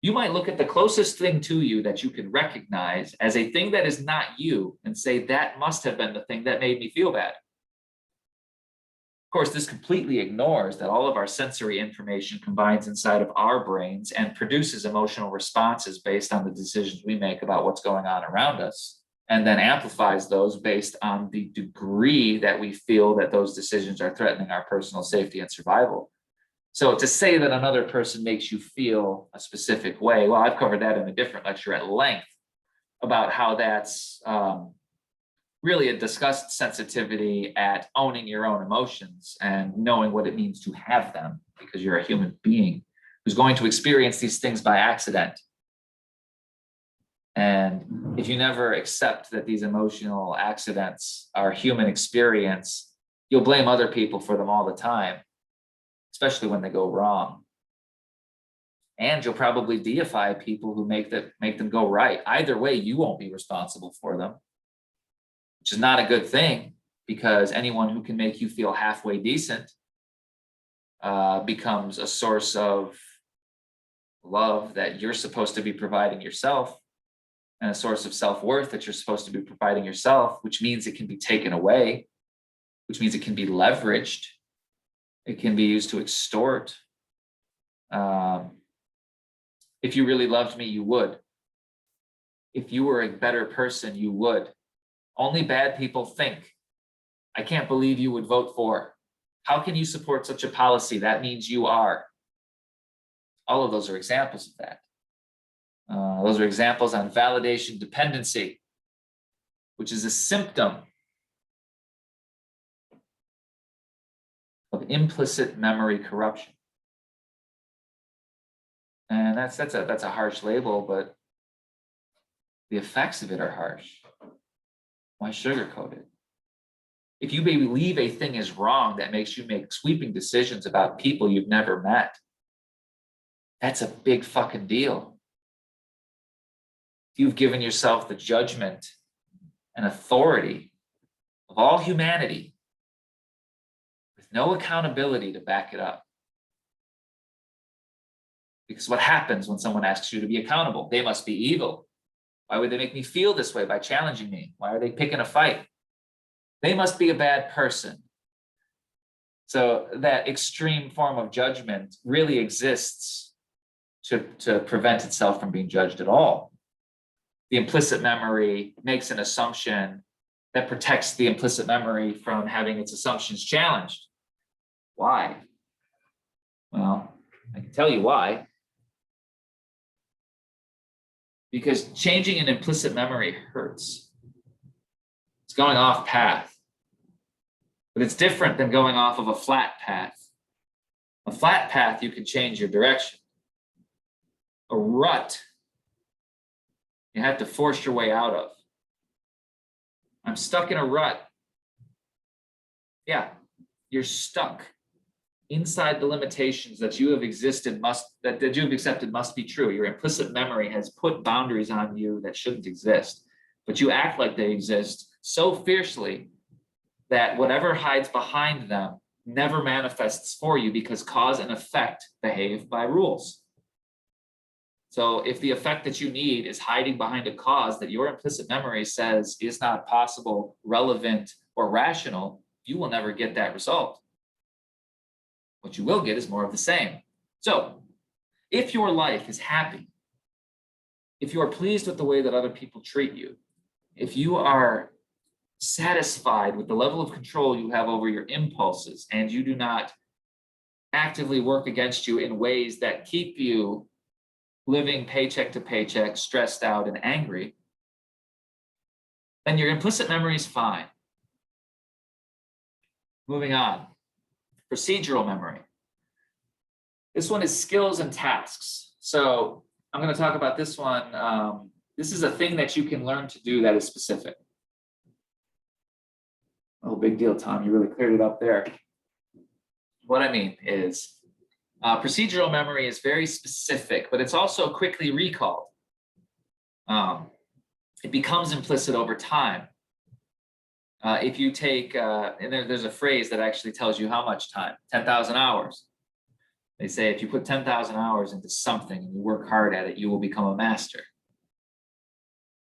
you might look at the closest thing to you that you can recognize as a thing that is not you and say, that must have been the thing that made me feel bad. Of course, this completely ignores that all of our sensory information combines inside of our brains and produces emotional responses based on the decisions we make about what's going on around us, and then amplifies those based on the degree that we feel that those decisions are threatening our personal safety and survival. So to say that another person makes you feel a specific way, well, I've covered that in a different lecture at length about how that's really a discussed sensitivity at owning your own emotions and knowing what it means to have them, because you're a human being who's going to experience these things by accident. And if you never accept that these emotional accidents are human experience, you'll blame other people for them all the time, especially when they go wrong. And you'll probably deify people who make them go right. Either way, you won't be responsible for them, which is not a good thing, because anyone who can make you feel halfway decent becomes a source of love that you're supposed to be providing yourself, and a source of self-worth that you're supposed to be providing yourself, which means it can be taken away, which means it can be leveraged. It can be used to extort. If you really loved me, you would. If you were a better person, you would. Only bad people think. I can't believe you would vote for. How can you support such a policy? That means you are. All of those are examples of that. Those are examples on validation dependency, which is a symptom of implicit memory corruption. And that's a harsh label, but the effects of it are harsh. Why sugarcoat it? If you believe a thing is wrong that makes you make sweeping decisions about people you've never met, that's a big fucking deal. If you've given yourself the judgment and authority of all humanity with no accountability to back it up. Because what happens when someone asks you to be accountable? They must be evil. Why would they make me feel this way by challenging me? Why are they picking a fight? They must be a bad person. So that extreme form of judgment really exists to prevent itself from being judged at all. The implicit memory makes an assumption that protects the implicit memory from having its assumptions challenged. Why? Well, I can tell you why. Because changing an implicit memory hurts. It's going off path. But it's different than going off of a flat path. A flat path, you can change your direction. A rut, you have to force your way out of. I'm stuck in a rut. Yeah, you're stuck inside the limitations that you have accepted must be true. Your implicit memory has put boundaries on you that shouldn't exist, but you act like they exist so fiercely that whatever hides behind them never manifests for you, because cause and effect behave by rules. So if the effect that you need is hiding behind a cause that your implicit memory says is not possible, relevant, or rational, you will never get that result. What you will get is more of the same. So if your life is happy, if you are pleased with the way that other people treat you, if you are satisfied with the level of control you have over your impulses, and you do not actively work against you in ways that keep you living paycheck to paycheck, stressed out and angry, then your implicit memory is fine. Moving on. Procedural memory. This one is skills and tasks. So I'm going to talk about this one. This is a thing that you can learn to do that is specific. Oh, big deal, Tom. You really cleared it up there. What I mean is procedural memory is very specific, but it's also quickly recalled. It becomes implicit over time. If you take, and there's a phrase that actually tells you how much time, 10,000 hours. They say if you put 10,000 hours into something and you work hard at it, you will become a master.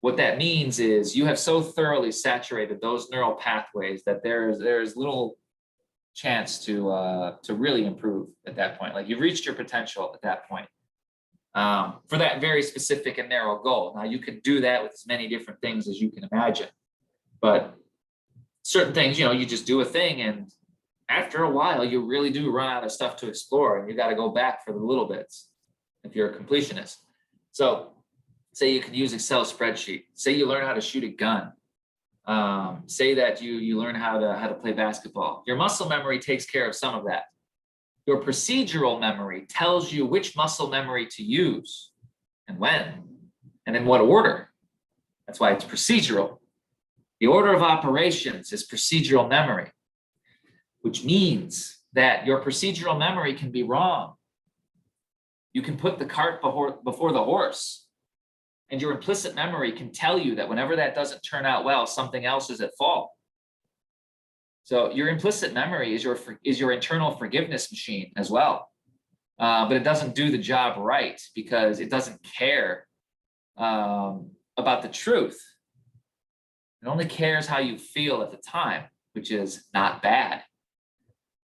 What that means is you have so thoroughly saturated those neural pathways that there's little chance to really improve at that point. Like you've reached your potential at that point for that very specific and narrow goal. Now you can do that with as many different things as you can imagine, but certain things, you just do a thing, and after a while, you really do run out of stuff to explore, and you got to go back for the little bits if you're a completionist. So say you can use Excel spreadsheet, say you learn how to shoot a gun. Say that you learn how to play basketball. Your muscle memory takes care of some of that. Your procedural memory tells you which muscle memory to use and when, and in what order. That's why it's procedural. The order of operations is procedural memory, which means that your procedural memory can be wrong. You can put the cart before the horse. And your implicit memory can tell you that whenever that doesn't turn out well, something else is at fault. So your implicit memory is your internal forgiveness machine as well. But it doesn't do the job right because it doesn't care about the truth. It only cares how you feel at the time, which is not bad.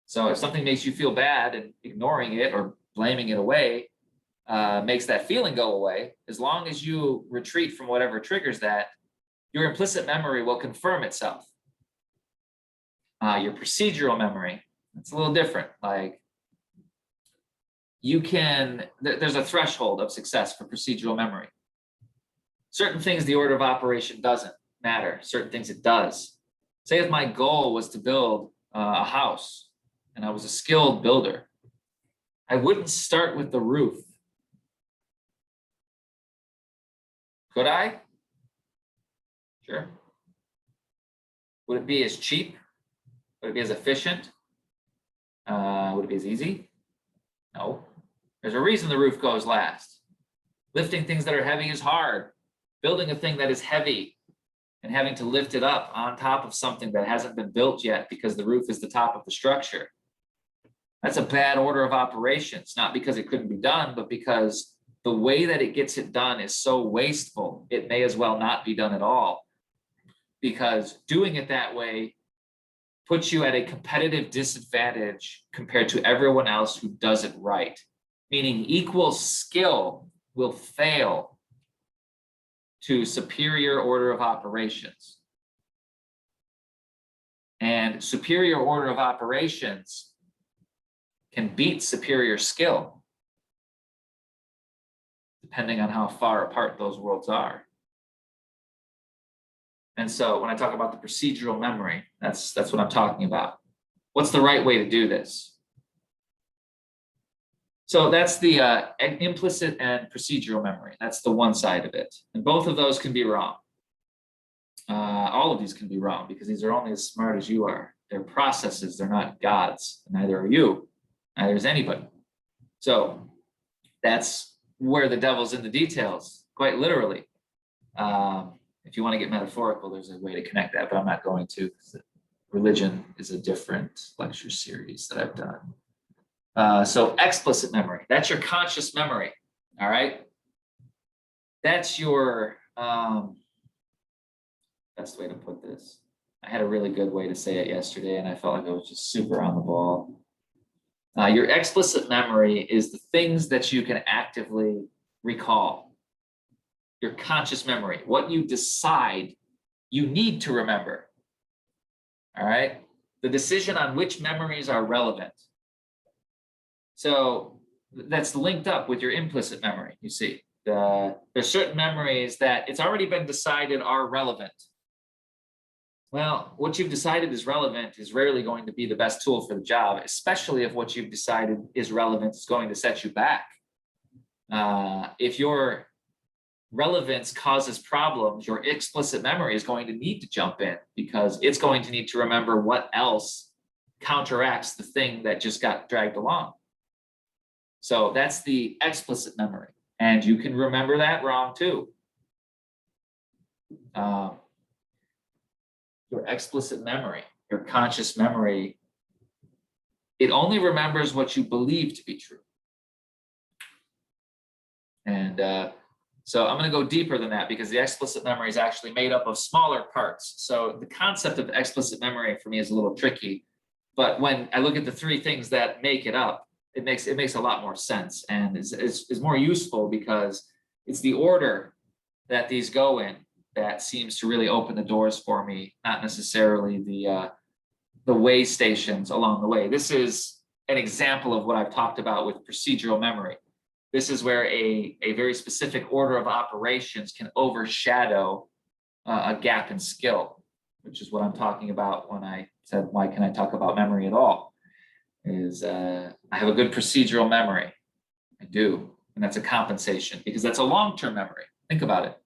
So if something makes you feel bad, and ignoring it or blaming it away makes that feeling go away, as long as you retreat from whatever triggers that, your implicit memory will confirm itself. Your procedural memory, it's a little different. Like there's a threshold of success for procedural memory. Certain things, the order of operation doesn't matter. Certain things it does. Say if my goal was to build a house and I was a skilled builder, I wouldn't start with the roof. Could I? Sure. Would it be as cheap? Would it be as efficient? Would it be as easy? No. There's a reason the roof goes last. Lifting things that are heavy is hard. Building a thing that is heavy and having to lift it up on top of something that hasn't been built yet because the roof is the top of the structure. That's a bad order of operations, not because it couldn't be done, but because the way that it gets it done is so wasteful, it may as well not be done at all. Because doing it that way puts you at a competitive disadvantage compared to everyone else who does it right. Meaning equal skill will fail to superior order of operations. And superior order of operations can beat superior skill, depending on how far apart those worlds are. And so when I talk about the procedural memory, that's what I'm talking about. What's the right way to do this? So that's the implicit and procedural memory. That's the one side of it. And both of those can be wrong. All of these can be wrong because these are only as smart as you are. They're processes, they're not gods. Neither are you, neither is anybody. So that's where the devil's in the details, quite literally. If you want to get metaphorical, there's a way to connect that, but I'm not going to. Religion is a different lecture series that I've done. So explicit memory, that's your conscious memory, all right? That's your, best way to put this. I had a really good way to say it yesterday, and I felt like I was just super on the ball. Your explicit memory is the things that you can actively recall. Your conscious memory, what you decide you need to remember, all right? The decision on which memories are relevant. So that's linked up with your implicit memory, you see. There's certain memories that it's already been decided are relevant. Well, what you've decided is relevant is rarely going to be the best tool for the job, especially if what you've decided is relevant is going to set you back. If your relevance causes problems, your explicit memory is going to need to jump in because it's going to need to remember what else counteracts the thing that just got dragged along. So that's the explicit memory. And you can remember that wrong too. Your explicit memory, your conscious memory, it only remembers what you believe to be true. And so I'm going to go deeper than that because the explicit memory is actually made up of smaller parts. So the concept of explicit memory for me is a little tricky But when I look at the three things that make it up, it makes a lot more sense and is more useful because it's the order that these go in that seems to really open the doors for me, not necessarily the way stations along the way. This is an example of what I've talked about with procedural memory. This is where a very specific order of operations can overshadow a gap in skill, which is what I'm talking about when I said, why can I talk about memory at all? Is I have a good procedural memory. I do. And that's a compensation because that's a long-term memory. Think about it.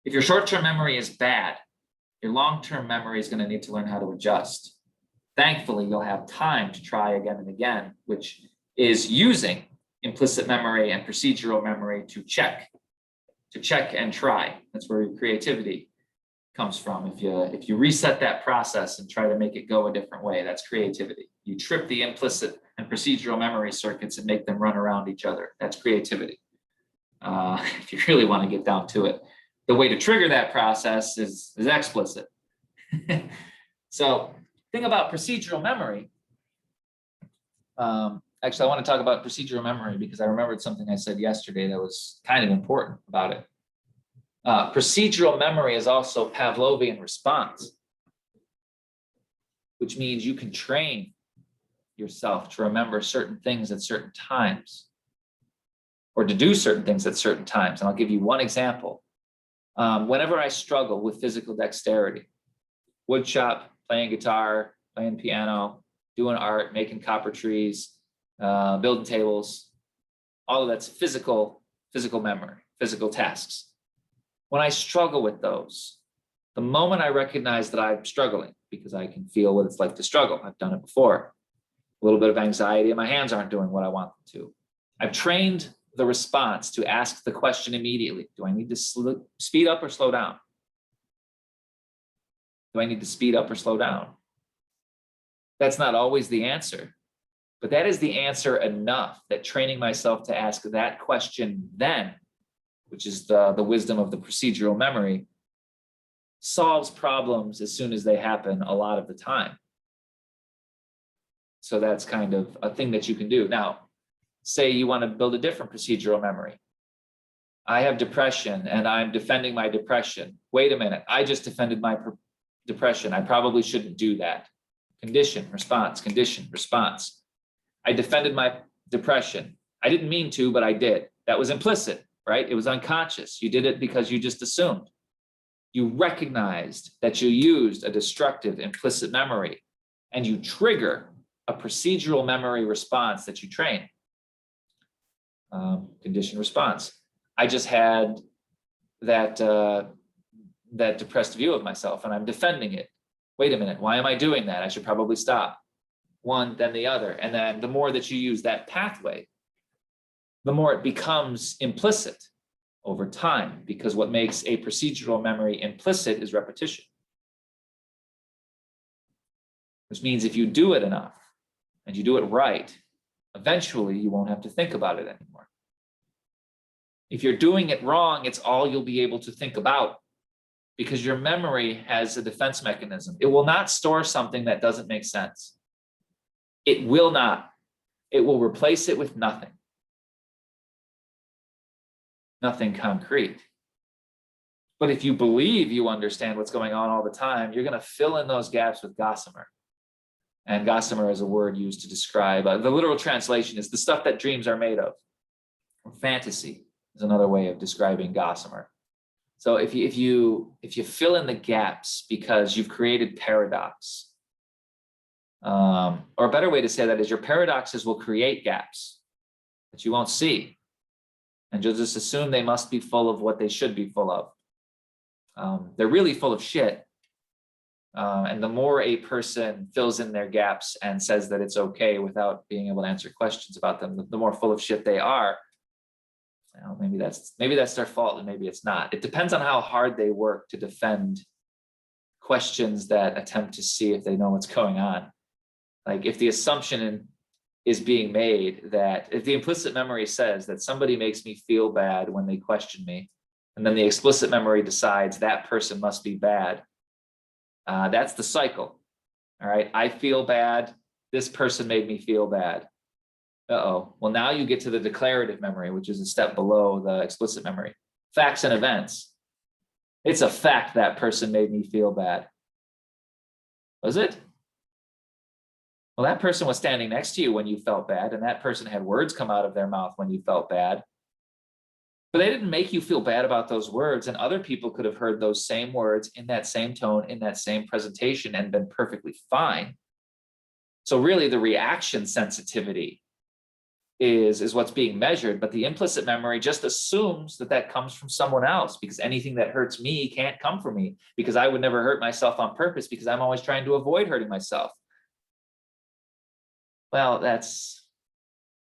If your short-term memory is bad, your long-term memory is going to need to learn how to adjust. Thankfully, you'll have time to try again and again, which is using implicit memory and procedural memory to check and try. That's where your creativity comes from. If you reset that process and try to make it go a different way, that's creativity. You trip the implicit and procedural memory circuits and make them run around each other. That's creativity. If you really want to get down to it, the way to trigger that process is explicit. So, thing about procedural memory. Actually, I want to talk about procedural memory because I remembered something I said yesterday that was kind of important about it. Procedural memory is also Pavlovian response, which means you can train yourself to remember certain things at certain times or to do certain things at certain times. And I'll give you one example. Whenever I struggle with physical dexterity, wood shop, playing guitar, playing piano, doing art, making copper trees, building tables, all of that's physical memory, physical tasks. When I struggle with those, the moment I recognize that I'm struggling, because I can feel what it's like to struggle, I've done it before, a little bit of anxiety and my hands aren't doing what I want them to. I've trained the response to ask the question immediately. Do I need to speed up or slow down? Do I need to speed up or slow down? That's not always the answer, but that is the answer enough that training myself to ask that question then, which is the wisdom of the procedural memory, solves problems as soon as they happen a lot of the time. So that's kind of a thing that you can do. Now, say you want to build a different procedural memory. I have depression and I'm defending my depression. Wait a minute, I just defended my depression. I probably shouldn't do that. Condition, response, condition, response. I defended my depression. I didn't mean to, but I did. That was implicit, right? It was unconscious. You did it because you just assumed. You recognized that you used a destructive implicit memory and you trigger a procedural memory response that you train. Condition response. I just had that depressed view of myself and I'm defending it. Wait a minute, why am I doing that? I should probably stop. One, then the other. And then the more that you use that pathway, the more it becomes implicit over time, because what makes a procedural memory implicit is repetition. Which means if you do it enough and you do it right, eventually you won't have to think about it anymore. If you're doing it wrong, it's all you'll be able to think about because your memory has a defense mechanism. It will not store something that doesn't make sense. It will not. It will replace it with nothing. Nothing concrete. But if you believe you understand what's going on all the time, you're going to fill in those gaps with gossamer. And gossamer is a word used to describe, the literal translation is the stuff that dreams are made of. Or fantasy is another way of describing gossamer. So if you fill in the gaps because you've created paradox, or a better way to say that is your paradoxes will create gaps that you won't see. And you'll just assume they must be full of what they should be full of. They're really full of shit. And the more a person fills in their gaps and says that it's okay without being able to answer questions about them, the more full of shit they are. Well, maybe that's their fault and maybe it's not. It depends on how hard they work to defend questions that attempt to see if they know what's going on. Like if the assumption is being made that if the implicit memory says that somebody makes me feel bad when they question me, and then the explicit memory decides that person must be bad, that's the cycle. All right, I feel bad. This person made me feel bad. Uh-oh. Well, now you get to the declarative memory, which is a step below the explicit memory. Facts and events. It's a fact that person made me feel bad. Was it? Well, that person was standing next to you when you felt bad, and that person had words come out of their mouth when you felt bad. But they didn't make you feel bad about those words, and other people could have heard those same words in that same tone, in that same presentation, and been perfectly fine. So really, the reaction sensitivity is what's being measured, but the implicit memory just assumes that that comes from someone else, because anything that hurts me can't come from me, because I would never hurt myself on purpose, because I'm always trying to avoid hurting myself. Well, that's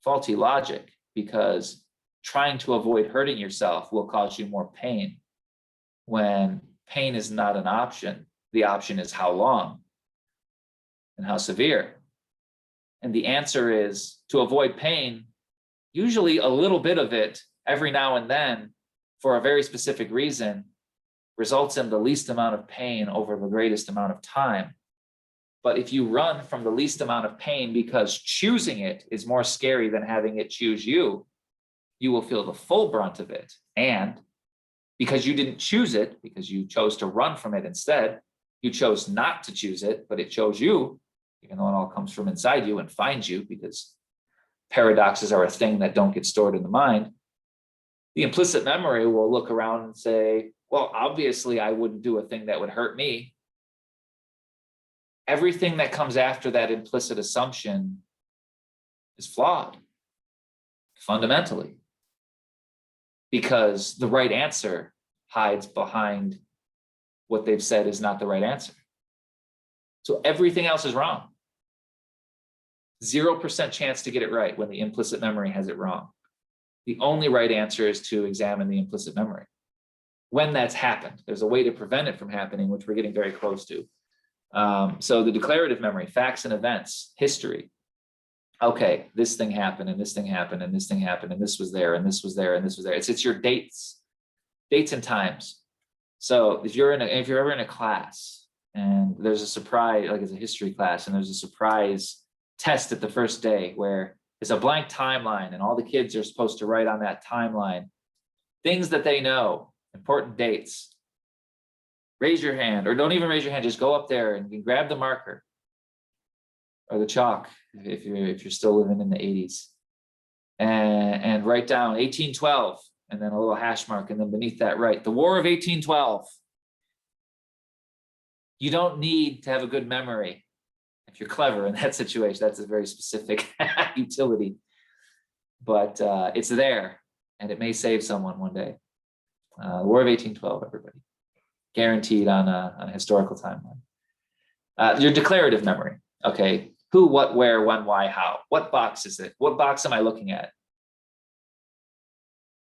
faulty logic, because trying to avoid hurting yourself will cause you more pain, when pain is not an option. The option is how long and how severe. And the answer is to avoid pain, usually a little bit of it every now and then for a very specific reason results in the least amount of pain over the greatest amount of time. But if you run from the least amount of pain because choosing it is more scary than having it choose you, you will feel the full brunt of it. And because you didn't choose it, because you chose to run from it instead, you chose not to choose it, but it chose you, even though it all comes from inside you and finds you, because paradoxes are a thing that don't get stored in the mind. The implicit memory will look around and say, well, obviously I wouldn't do a thing that would hurt me. Everything that comes after that implicit assumption is flawed, fundamentally, because the right answer hides behind what they've said is not the right answer. So everything else is wrong. 0% chance to get it right when the implicit memory has it wrong. The only right answer is to examine the implicit memory. When that's happened, there's a way to prevent it from happening, which we're getting very close to. So the declarative memory, facts and events, history. Okay, this thing happened, and this thing happened, and this thing happened, and this was there, and this was there, and this was there. It's your dates and times. So if you're ever in a class and there's a surprise, like it's a history class, and there's a surprise test at the first day where it's a blank timeline and all the kids are supposed to write on that timeline things that they know, important dates. Raise your hand, or don't even raise your hand, just go up there and grab the marker or the chalk if you're still living in the 80s, and write down 1812 and then a little hash mark, and then beneath that write the War of 1812. You don't need to have a good memory. If you're clever in that situation, that's a very specific utility, but it's there and it may save someone one day. War of 1812, everybody. Guaranteed on a historical timeline. Your declarative memory. Okay, who, what, where, when, why, how. What box is it? What box am I looking at?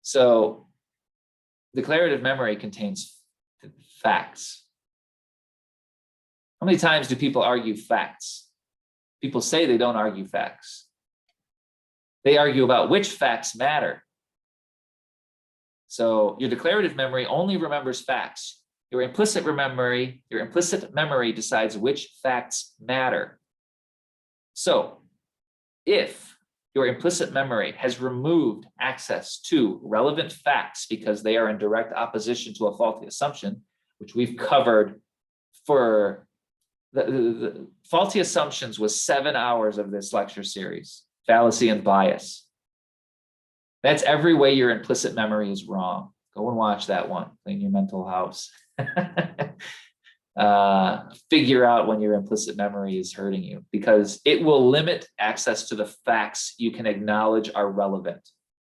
So declarative memory contains facts. How many times do people argue facts? People say they don't argue facts. They argue about which facts matter. So your declarative memory only remembers facts. Your implicit memory decides which facts matter. So if your implicit memory has removed access to relevant facts because they are in direct opposition to a faulty assumption, which we've covered for the faulty assumptions was 7 hours of this lecture series, fallacy and bias. That's every way your implicit memory is wrong. Go and watch that one, clean your mental house. Figure out when your implicit memory is hurting you, because it will limit access to the facts you can acknowledge are relevant,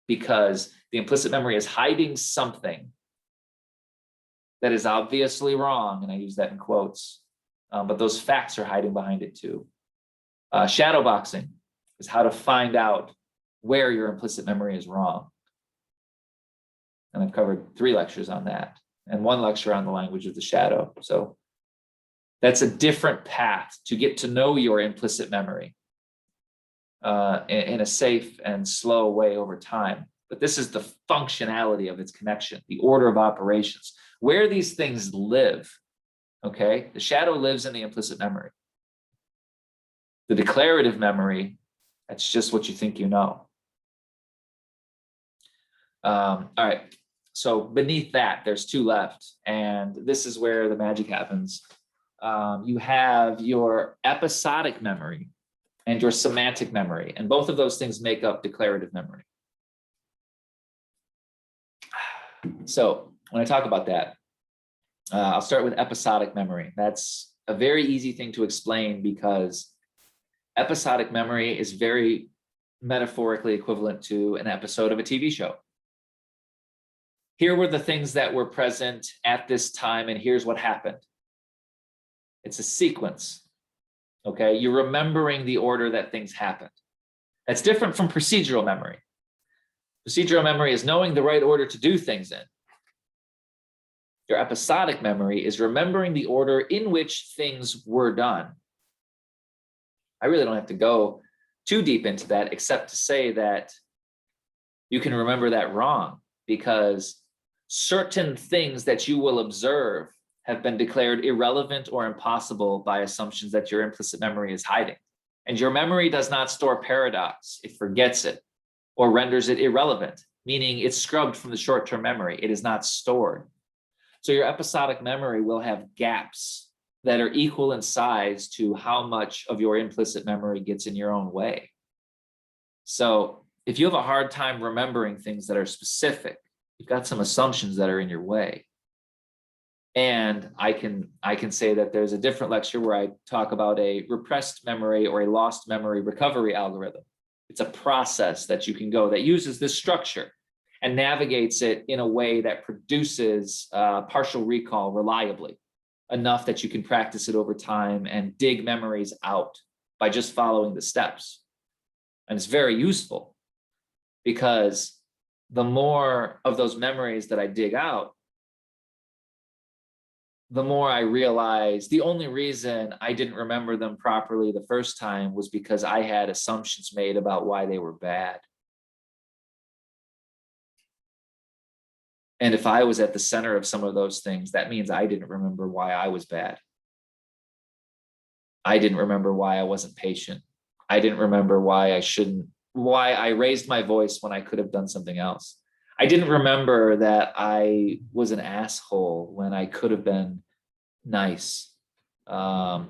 because the implicit memory is hiding something that is obviously wrong. And I use that in quotes, but those facts are hiding behind it too. Shadowboxing is how to find out where your implicit memory is wrong. And I've covered 3 lectures on that and 1 lecture on the language of the shadow. So that's a different path to get to know your implicit memory in a safe and slow way over time. But this is the functionality of its connection, the order of operations, where these things live. Okay, the shadow lives in the implicit memory. The declarative memory, that's just what you think you know. All right. So beneath that, there's two left. And this is where the magic happens. You have your episodic memory and your semantic memory. And both of those things make up declarative memory. So when I talk about that, I'll start with episodic memory. That's a very easy thing to explain because episodic memory is very metaphorically equivalent to an episode of a TV show. Here were the things that were present at this time, and here's what happened. It's a sequence, okay? You're remembering the order that things happened. That's different from procedural memory. Procedural memory is knowing the right order to do things in. Your episodic memory is remembering the order in which things were done. I really don't have to go too deep into that, except to say that you can remember that wrong because certain things that you will observe have been declared irrelevant or impossible by assumptions that your implicit memory is hiding. And your memory does not store paradox. It forgets it or renders it irrelevant, meaning it's scrubbed from the short-term memory. It is not stored. So your episodic memory will have gaps that are equal in size to how much of your implicit memory gets in your own way. So if you have a hard time remembering things that are specific, you've got some assumptions that are in your way. And I can say that there's a different lecture where I talk about a repressed memory or a lost memory recovery algorithm. It's a process that you can go that uses this structure and navigates it in a way that produces partial recall reliably, enough that you can practice it over time and dig memories out by just following the steps. And it's very useful because the more of those memories that I dig out, the more I realize the only reason I didn't remember them properly the first time was because I had assumptions made about why they were bad. And if I was at the center of some of those things, that means I didn't remember why I was bad. I didn't remember why I wasn't patient. I didn't remember why I raised my voice when I could have done something else. I didn't remember that I was an asshole when I could have been nice. I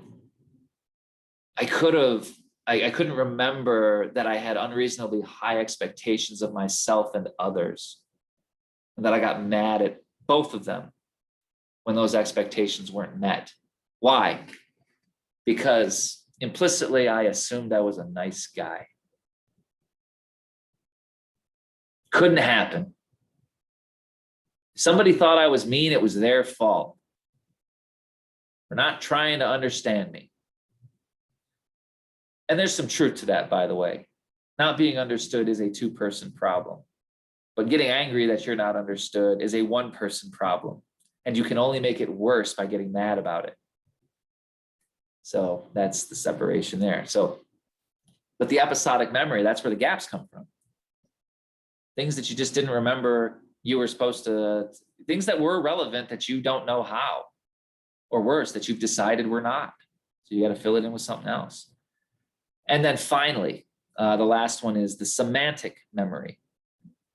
couldn't remember that I had unreasonably high expectations of myself and others, and that I got mad at both of them when those expectations weren't met. Why? Because implicitly I assumed I was a nice guy. Couldn't happen. Somebody thought I was mean, it was their fault. They're not trying to understand me. And there's some truth to that, by the way. Not being understood is a two-person problem. But getting angry that you're not understood is a one-person problem. And you can only make it worse by getting mad about it. So that's the separation there. But the episodic memory, that's where the gaps come from. Things that you just didn't remember you were supposed to, things that were relevant that you don't know how, or worse, that you've decided were not. So you got to fill it in with something else. And then finally, the last one is the semantic memory.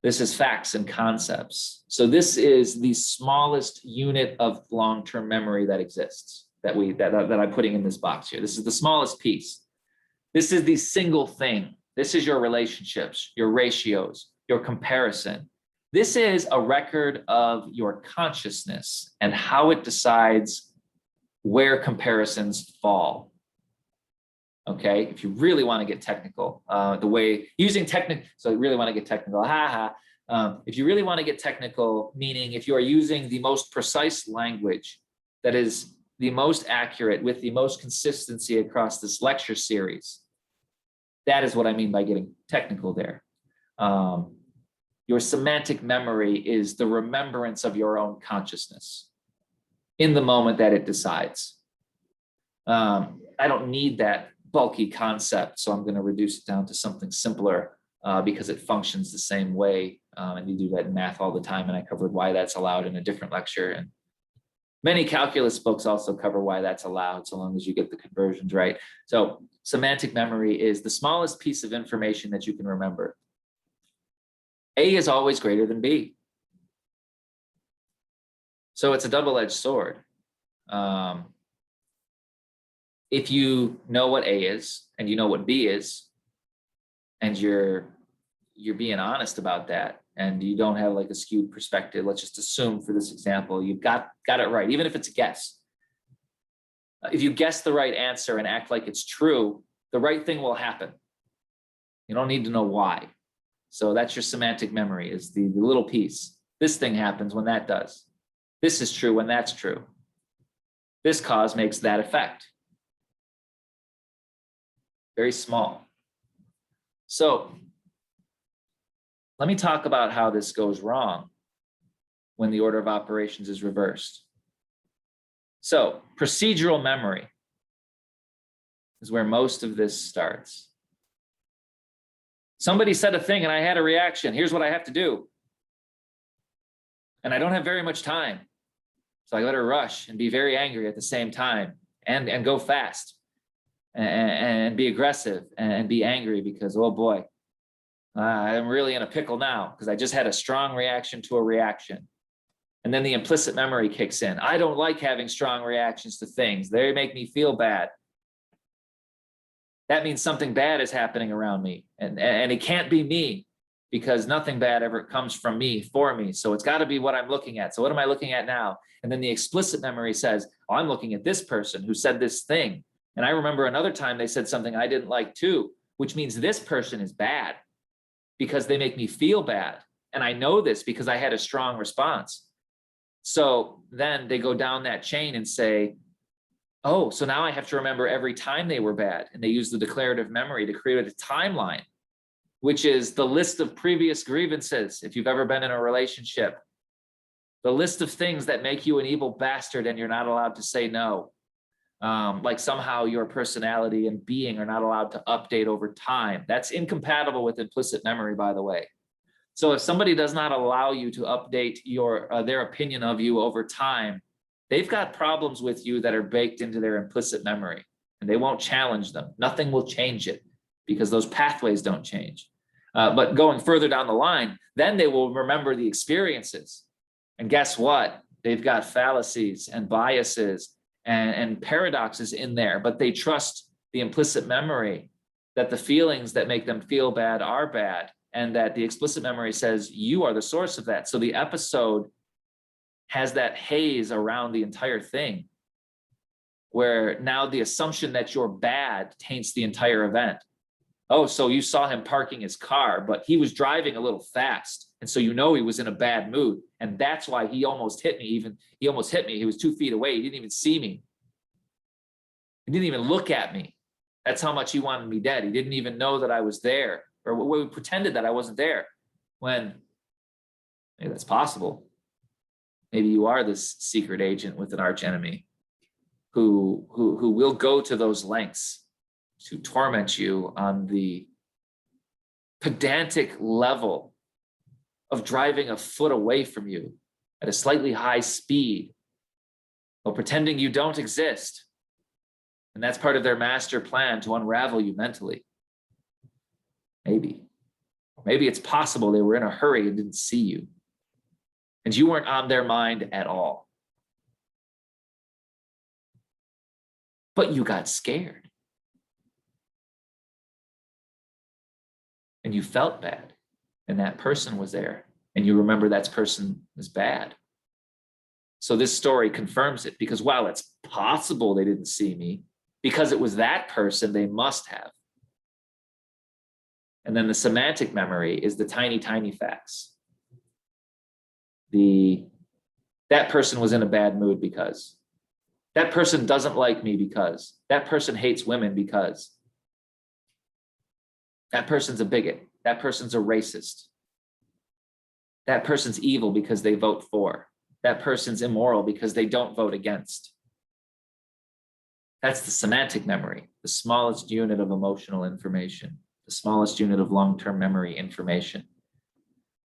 This is facts and concepts. So this is the smallest unit of long-term memory that exists that I'm putting in this box here. This is the smallest piece. This is the single thing. This is your relationships, your ratios, your comparison. This is a record of your consciousness and how it decides where comparisons fall. Okay, if you really want to get technical, so you really want to get technical, if you really want to get technical, meaning if you are using the most precise language that is the most accurate with the most consistency across this lecture series, that is what I mean by getting technical there. Your semantic memory is the remembrance of your own consciousness in the moment that it decides. I don't need that bulky concept, so I'm going to reduce it down to something simpler because it functions the same way. And you do that in math all the time, and I covered why that's allowed in a different lecture. And Many calculus books also cover why that's allowed, so long as you get the conversions right. So semantic memory is the smallest piece of information that you can remember. A is always greater than B. So it's a double-edged sword. If you know what A is and you know what B is, and you're being honest about that, and you don't have like a skewed perspective, let's just assume for this example, you've got it right, even if it's a guess. If you guess the right answer and act like it's true, the right thing will happen. You don't need to know why. So that's your semantic memory, is the little piece. This thing happens when that does. This is true when that's true. This cause makes that effect. Very small. So let me talk about how this goes wrong when the order of operations is reversed. So procedural memory is where most of this starts. Somebody said a thing and I had a reaction. Here's what I have to do. And I don't have very much time. So I better rush and be very angry at the same time, and go fast and be aggressive and be angry because, oh boy, I'm really in a pickle now because I just had a strong reaction to a reaction. And then the implicit memory kicks in. I don't like having strong reactions to things. They make me feel bad. That means something bad is happening around me. And it can't be me, because nothing bad ever comes from me for me. So it's got to be what I'm looking at. So what am I looking at now? And then the explicit memory says, oh, I'm looking at this person who said this thing. And I remember another time they said something I didn't like too, which means this person is bad because they make me feel bad. And I know this because I had a strong response. So then they go down that chain and say, oh, so now I have to remember every time they were bad. And they use the declarative memory to create a timeline, which is the list of previous grievances. If you've ever been in a relationship, the list of things that make you an evil bastard and you're not allowed to say no. Like somehow your personality and being are not allowed to update over time. That's incompatible with implicit memory, by the way. So if somebody does not allow you to update their opinion of you over time, they've got problems with you that are baked into their implicit memory, and they won't challenge them. Nothing will change it because those pathways don't change. But going further down the line, then they will remember the experiences. And guess what? They've got fallacies and biases and paradoxes in there, but they trust the implicit memory that the feelings that make them feel bad are bad, and that the explicit memory says you are the source of that. So the episode has that haze around the entire thing, where now the assumption that you're bad taints the entire event. Oh, so you saw him parking his car, but he was driving a little fast. And so you know he was in a bad mood. And that's why he almost hit me. He almost hit me. He was 2 feet away. He didn't even see me. He didn't even look at me. That's how much he wanted me dead. He didn't even know that I was there, or we pretended that I wasn't there, when maybe that's possible. Maybe you are this secret agent with an arch enemy who will go to those lengths to torment you on the pedantic level of driving a foot away from you at a slightly high speed, while pretending you don't exist. And that's part of their master plan to unravel you mentally. Maybe. Or maybe it's possible they were in a hurry and didn't see you, and you weren't on their mind at all. But you got scared. And you felt bad. And that person was there. And you remember that person was bad. So this story confirms it, because while it's possible they didn't see me, because it was that person, they must have. And then the semantic memory is the tiny, tiny facts. That person was in a bad mood because. That person doesn't like me because. That person hates women because. That person's a bigot. That person's a racist. That person's evil because they vote for. That person's immoral because they don't vote against. That's the semantic memory, the smallest unit of emotional information, the smallest unit of long-term memory information.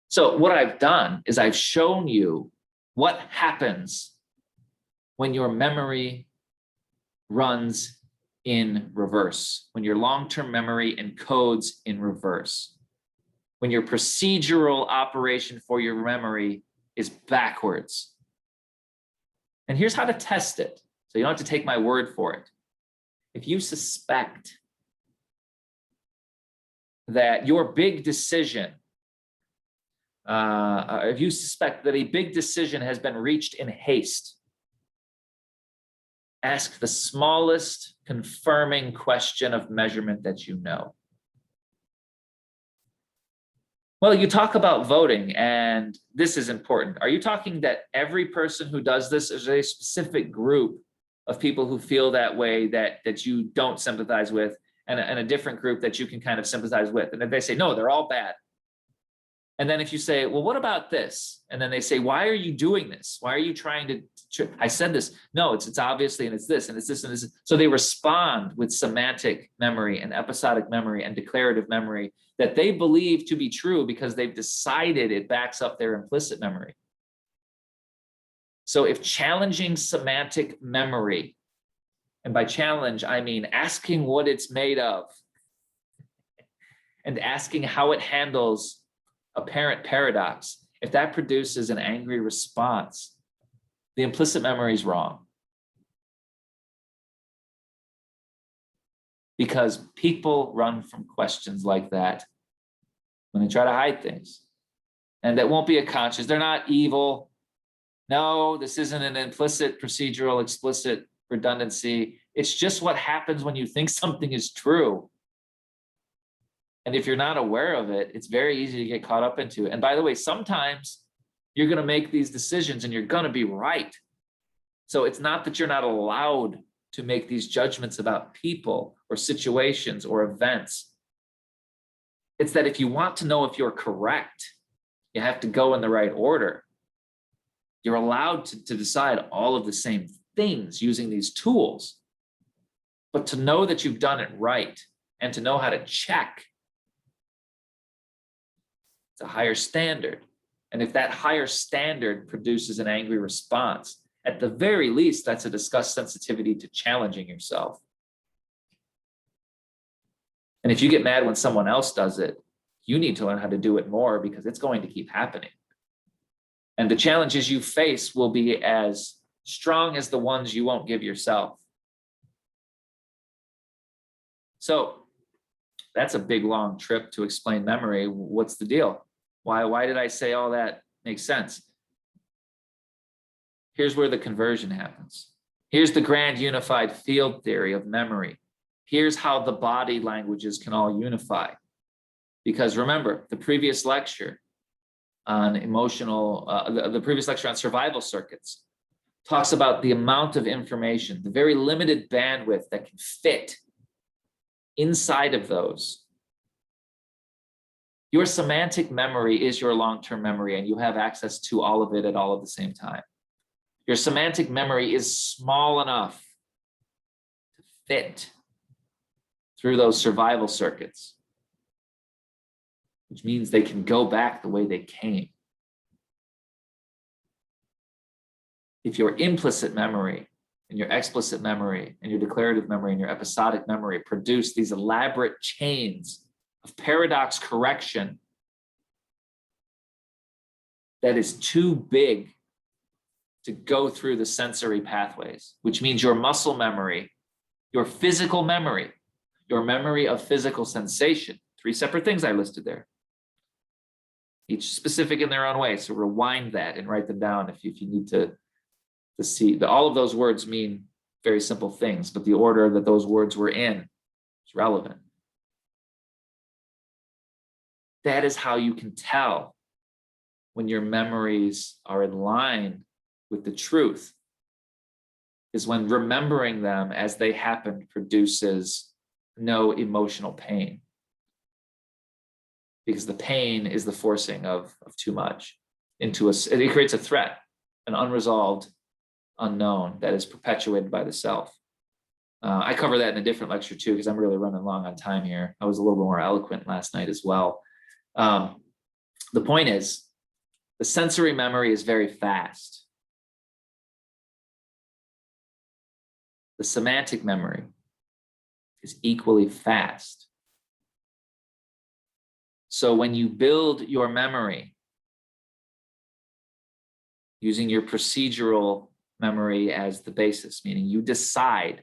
So what I've done is I've shown you what happens when your memory runs in reverse, when your long-term memory encodes in reverse, when your procedural operation for your memory is backwards. And here's how to test it. So you don't have to take my word for it. If you suspect that your big decision, if you suspect that a big decision has been reached in haste, ask the smallest confirming question of measurement that you know. Well, you talk about voting, and this is important. Are you talking that every person who does this is a specific group of people who feel that way that you don't sympathize with, and a different group that you can kind of sympathize with? And if they say, no, they're all bad. And then if you say, well, what about this? And then they say, why are you doing this? Why are you trying to, I said this. No, it's obviously, and it's this, and it's this, and this. So they respond with semantic memory and episodic memory and declarative memory that they believe to be true because they've decided it backs up their implicit memory. So if challenging semantic memory, and by challenge, I mean asking what it's made of and asking how it handles apparent paradox, if that produces an angry response, the implicit memory is wrong. Because people run from questions like that when they try to hide things. And that won't be a conscious, they're not evil. No, this isn't an implicit, procedural, explicit redundancy. It's just what happens when you think something is true. And if you're not aware of it, it's very easy to get caught up into it. And by the way, sometimes you're going to make these decisions and you're going to be right. So it's not that you're not allowed to make these judgments about people or situations or events. It's that if you want to know if you're correct, you have to go in the right order. You're allowed to decide all of the same things using these tools. But to know that you've done it right and to know how to check, it's a higher standard. And if that higher standard produces an angry response, at the very least, that's a discussed sensitivity to challenging yourself. And if you get mad when someone else does it, you need to learn how to do it more because it's going to keep happening. And the challenges you face will be as strong as the ones you won't give yourself. So that's a big, long trip to explain memory. What's the deal? Why did I say all that makes sense? Here's where the conversion happens. Here's the grand unified field theory of memory. Here's how the body languages can all unify. Because remember, the previous lecture on the previous lecture on survival circuits talks about the amount of information, the very limited bandwidth that can fit inside of those. Your semantic memory is your long-term memory, and you have access to all of it at all at the same time. Your semantic memory is small enough to fit through those survival circuits, which means they can go back the way they came. If your implicit memory and your explicit memory and your declarative memory and your episodic memory produce these elaborate chains of paradox correction that is too big to go through the sensory pathways, which means your muscle memory, your physical memory, your memory of physical sensation, 3 separate things I listed there, each specific in their own way. So rewind that and write them down if you need to see that all of those words mean very simple things, but the order that those words were in is relevant. That is how you can tell when your memories are in line with the truth, is when remembering them as they happened produces no emotional pain. Because the pain is the forcing of too much into it creates a threat, an unresolved unknown that is perpetuated by the self. I cover that in a different lecture too, because I'm really running long on time here. I was a little bit more eloquent last night as well. The point is, the sensory memory is very fast. the semantic memory is equally fast. So when you build your memory using your procedural memory as the basis, meaning you decide,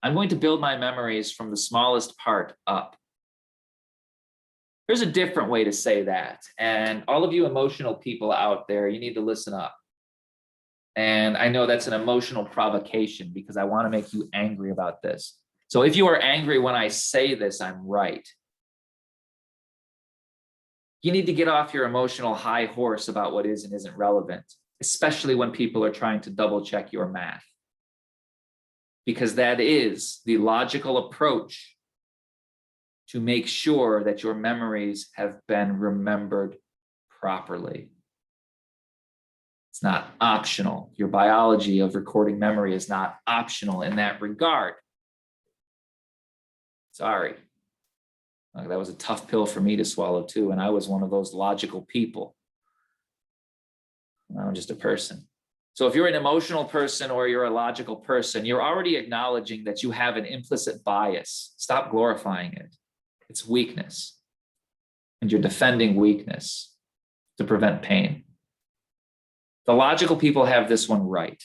I'm going to build my memories from the smallest part up. There's a different way to say that. And all of you emotional people out there, you need to listen up. And I know that's an emotional provocation because I want to make you angry about this. So if you are angry when I say this, I'm right. You need to get off your emotional high horse about what is and isn't relevant, especially when people are trying to double check your math. Because that is the logical approach to make sure that your memories have been remembered properly. It's not optional. Your biology of recording memory is not optional in that regard. Sorry. That was a tough pill for me to swallow too, and I was one of those logical people. I'm just a person. So if you're an emotional person or you're a logical person, you're already acknowledging that you have an implicit bias. Stop glorifying it. It's weakness. And you're defending weakness to prevent pain. The logical people have this one right.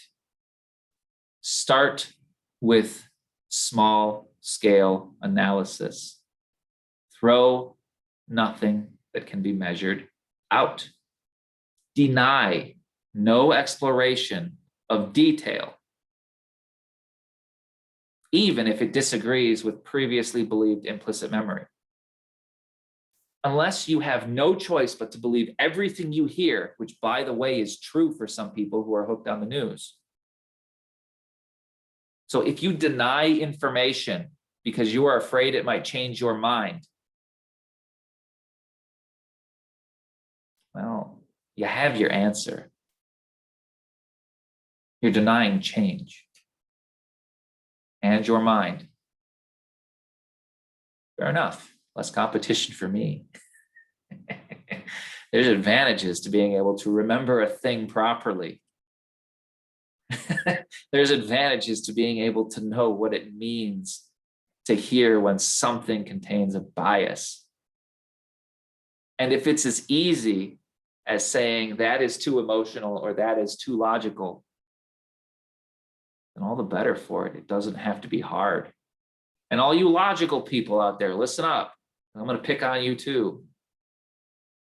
Start with small scale analysis. Throw nothing that can be measured out. Deny no exploration of detail, even if it disagrees with previously believed implicit memory. Unless you have no choice but to believe everything you hear, which, by the way, is true for some people who are hooked on the news. So if you deny information because you are afraid it might change your mind, well, you have your answer. You're denying change and your mind. Fair enough. Less competition for me. There's advantages to being able to remember a thing properly. There's advantages to being able to know what it means to hear when something contains a bias. And if it's as easy as saying that is too emotional or that is too logical, then all the better for it. It doesn't have to be hard. And all you logical people out there, listen up. I'm going to pick on you too.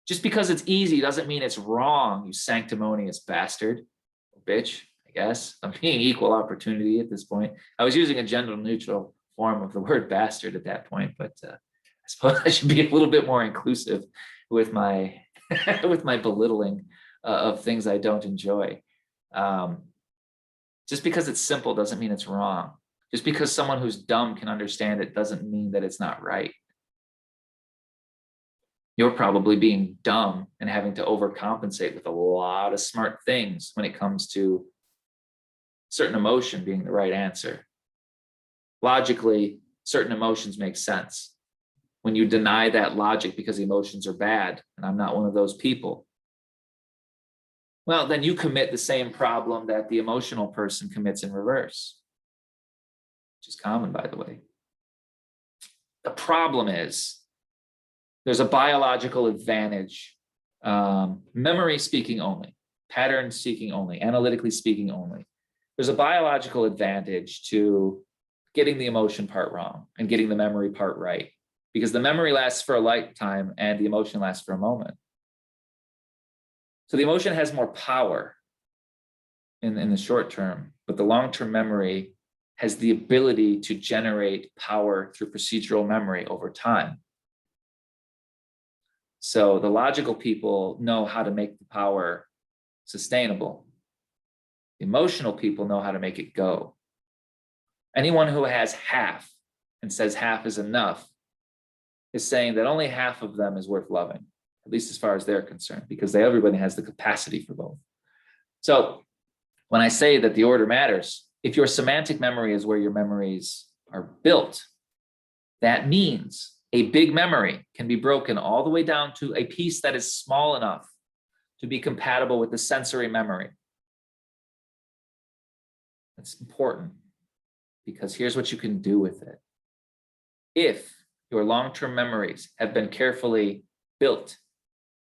Just because it's easy doesn't mean it's wrong, you sanctimonious bastard. Or bitch, I guess. I'm being equal opportunity at this point. I was using a gender neutral form of the word bastard at that point, but I suppose I should be a little bit more inclusive with my with my belittling of things I don't enjoy. Just because it's simple doesn't mean it's wrong. Just because someone who's dumb can understand it doesn't mean that it's not right. You're probably being dumb and having to overcompensate with a lot of smart things when it comes to certain emotion being the right answer. Logically, certain emotions make sense. When you deny that logic because emotions are bad, and I'm not one of those people, well, then you commit the same problem that the emotional person commits in reverse, which is common, by the way. The problem is there's a biological advantage, memory speaking only, pattern speaking only, analytically speaking only. There's a biological advantage to getting the emotion part wrong and getting the memory part right, because the memory lasts for a lifetime and the emotion lasts for a moment. So the emotion has more power in the short term, but the long-term memory has the ability to generate power through procedural memory over time. So the logical people know how to make the power sustainable. The emotional people know how to make it go. Anyone who has half and says half is enough is saying that only half of them is worth loving, at least as far as they're concerned, because everybody has the capacity for both. So when I say that the order matters, if your semantic memory is where your memories are built, that means a big memory can be broken all the way down to a piece that is small enough to be compatible with the sensory memory. That's important. because here's what you can do with it. If your long-term memories have been carefully built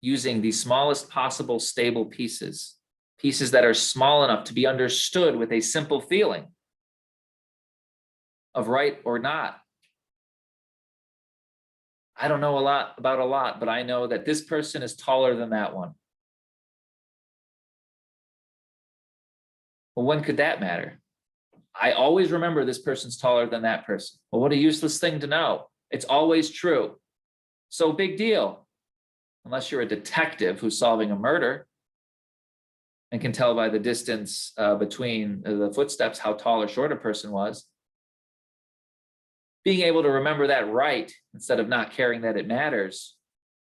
using the smallest possible stable pieces, pieces that are small enough to be understood with a simple feeling of right or not. I don't know about a lot, but I know that this person is taller than that one. Well, when could that matter? I always remember this person's taller than that person. Well, what a useless thing to know. It's always true. So big deal. Unless you're a detective who's solving a murder and can tell by the distance between the footsteps how tall or short a person was. Being able to remember that right instead of not caring that it matters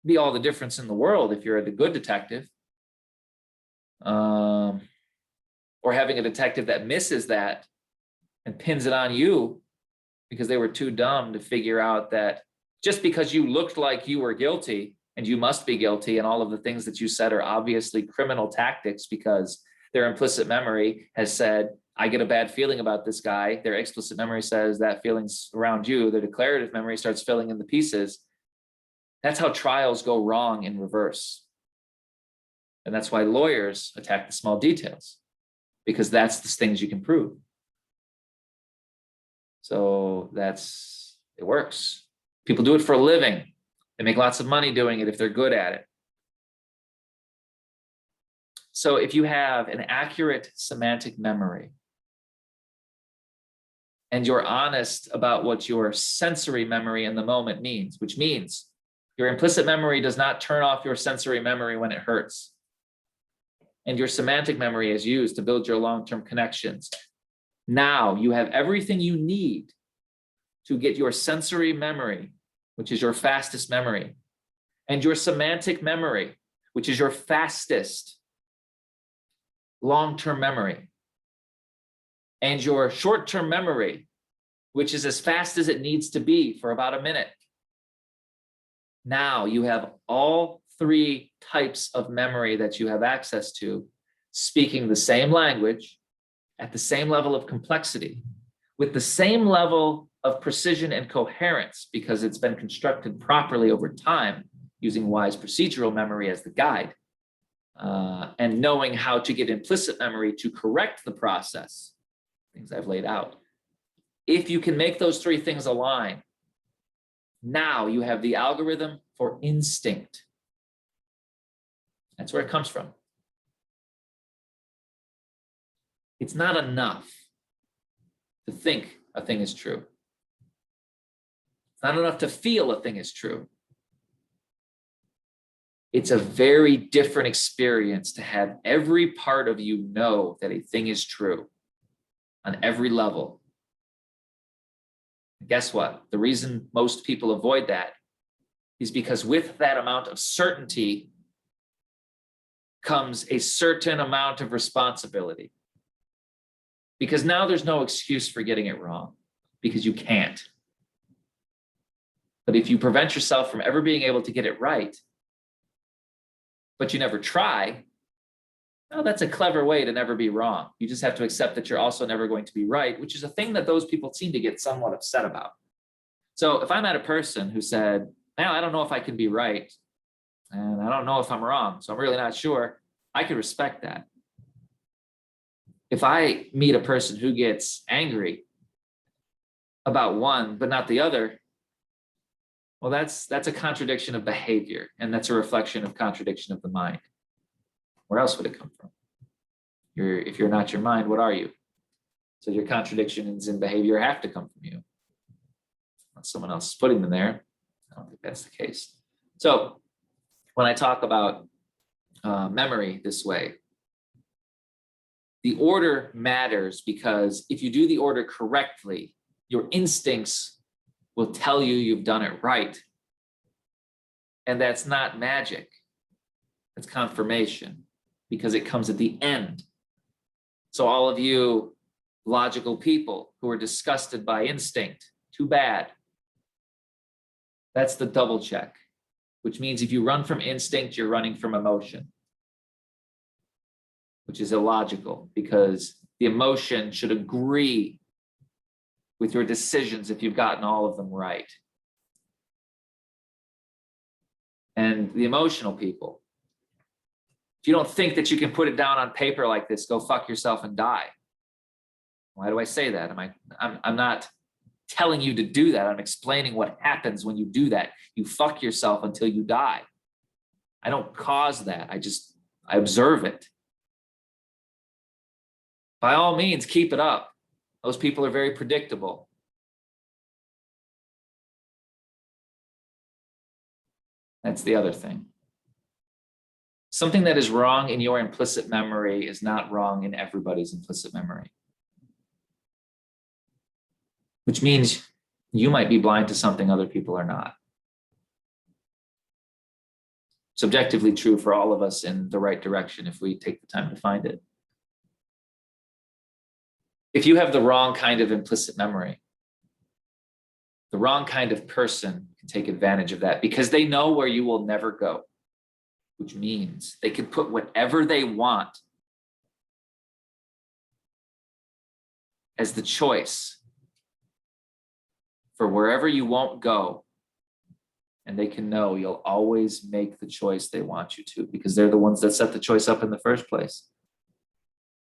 be all the difference in the world if you're a good detective. Or having a detective that misses that and pins it on you because they were too dumb to figure out that just because you looked like you were guilty and you must be guilty and all of the things that you said are obviously criminal tactics because their implicit memory has said, I get a bad feeling about this guy. Their explicit memory says that feeling's around you. Their declarative memory starts filling in the pieces. That's how trials go wrong in reverse. And that's why lawyers attack the small details, because that's the things you can prove. So it works. People do it for a living. They make lots of money doing it if they're good at it. So if you have an accurate semantic memory and you're honest about what your sensory memory in the moment means, which means your implicit memory does not turn off your sensory memory when it hurts. And your semantic memory is used to build your long-term connections. Now you have everything you need to get your sensory memory, which is your fastest memory, and your semantic memory, which is your fastest long-term memory, and your short-term memory, which is as fast as it needs to be for about a minute. Now you have all three types of memory that you have access to, speaking the same language at the same level of complexity, with the same level of precision and coherence, because it's been constructed properly over time using wise procedural memory as the guide, and knowing how to get implicit memory to correct the process, things I've laid out. If you can make those three things align, now you have the algorithm for instinct. That's where it comes from. It's not enough to think a thing is true. It's not enough to feel a thing is true. It's a very different experience to have every part of you know that a thing is true on every level. Guess what? The reason most people avoid that is because with that amount of certainty comes a certain amount of responsibility. Because now there's no excuse for getting it wrong, because you can't. But if you prevent yourself from ever being able to get it right, but you never try, well, that's a clever way to never be wrong. You just have to accept that you're also never going to be right, which is a thing that those people seem to get somewhat upset about. So if I met a person who said, now I don't know if I can be right, and I don't know if I'm wrong, so I'm really not sure, I could respect that. If I meet a person who gets angry about one, but not the other, well, that's a contradiction of behavior, and that's a reflection of contradiction of the mind. Where else would it come from? If you're not your mind, what are you? So your contradictions in behavior have to come from you. Unless someone else is putting them there. I don't think that's the case. So when I talk about memory this way, the order matters, because if you do the order correctly, your instincts will tell you you've done it right. And that's not magic. It's confirmation, because it comes at the end. So all of you logical people who are disgusted by instinct, too bad. That's the double check, which means if you run from instinct, you're running from emotion, which is illogical, because the emotion should agree with your decisions if you've gotten all of them right. And the emotional people, if you don't think that you can put it down on paper like this, go fuck yourself and die. Why do I say that? I'm not telling you to do that. I'm explaining what happens when you do that. You fuck yourself until you die. I don't cause that. I observe it. By all means, keep it up. Those people are very predictable. That's the other thing. Something that is wrong in your implicit memory is not wrong in everybody's implicit memory. Which means you might be blind to something other people are not. Subjectively true for all of us in the right direction if we take the time to find it. If you have the wrong kind of implicit memory, the wrong kind of person can take advantage of that because they know where you will never go, which means they can put whatever they want as the choice for wherever you won't go. And they can know you'll always make the choice they want you to because they're the ones that set the choice up in the first place.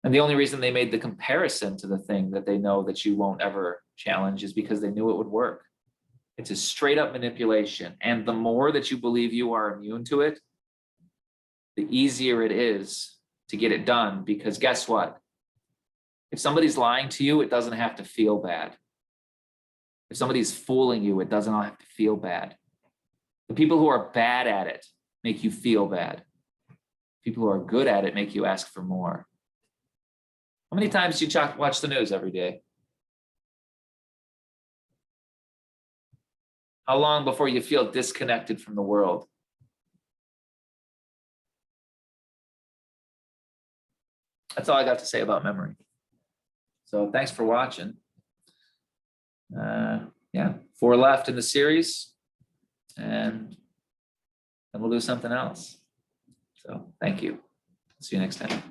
And the only reason they made the comparison to the thing that they know that you won't ever challenge is because they knew it would work. It's a straight up manipulation. And the more that you believe you are immune to it, the easier it is to get it done. Because guess what? If somebody's lying to you, it doesn't have to feel bad. If somebody's fooling you, it doesn't have to feel bad. The people who are bad at it make you feel bad. People who are good at it make you ask for more. How many times do you watch the news every day? How long before you feel disconnected from the world? That's all I got to say about memory. So thanks for watching. Yeah, 4 left in the series, and then we'll do something else. So thank you. See you next time.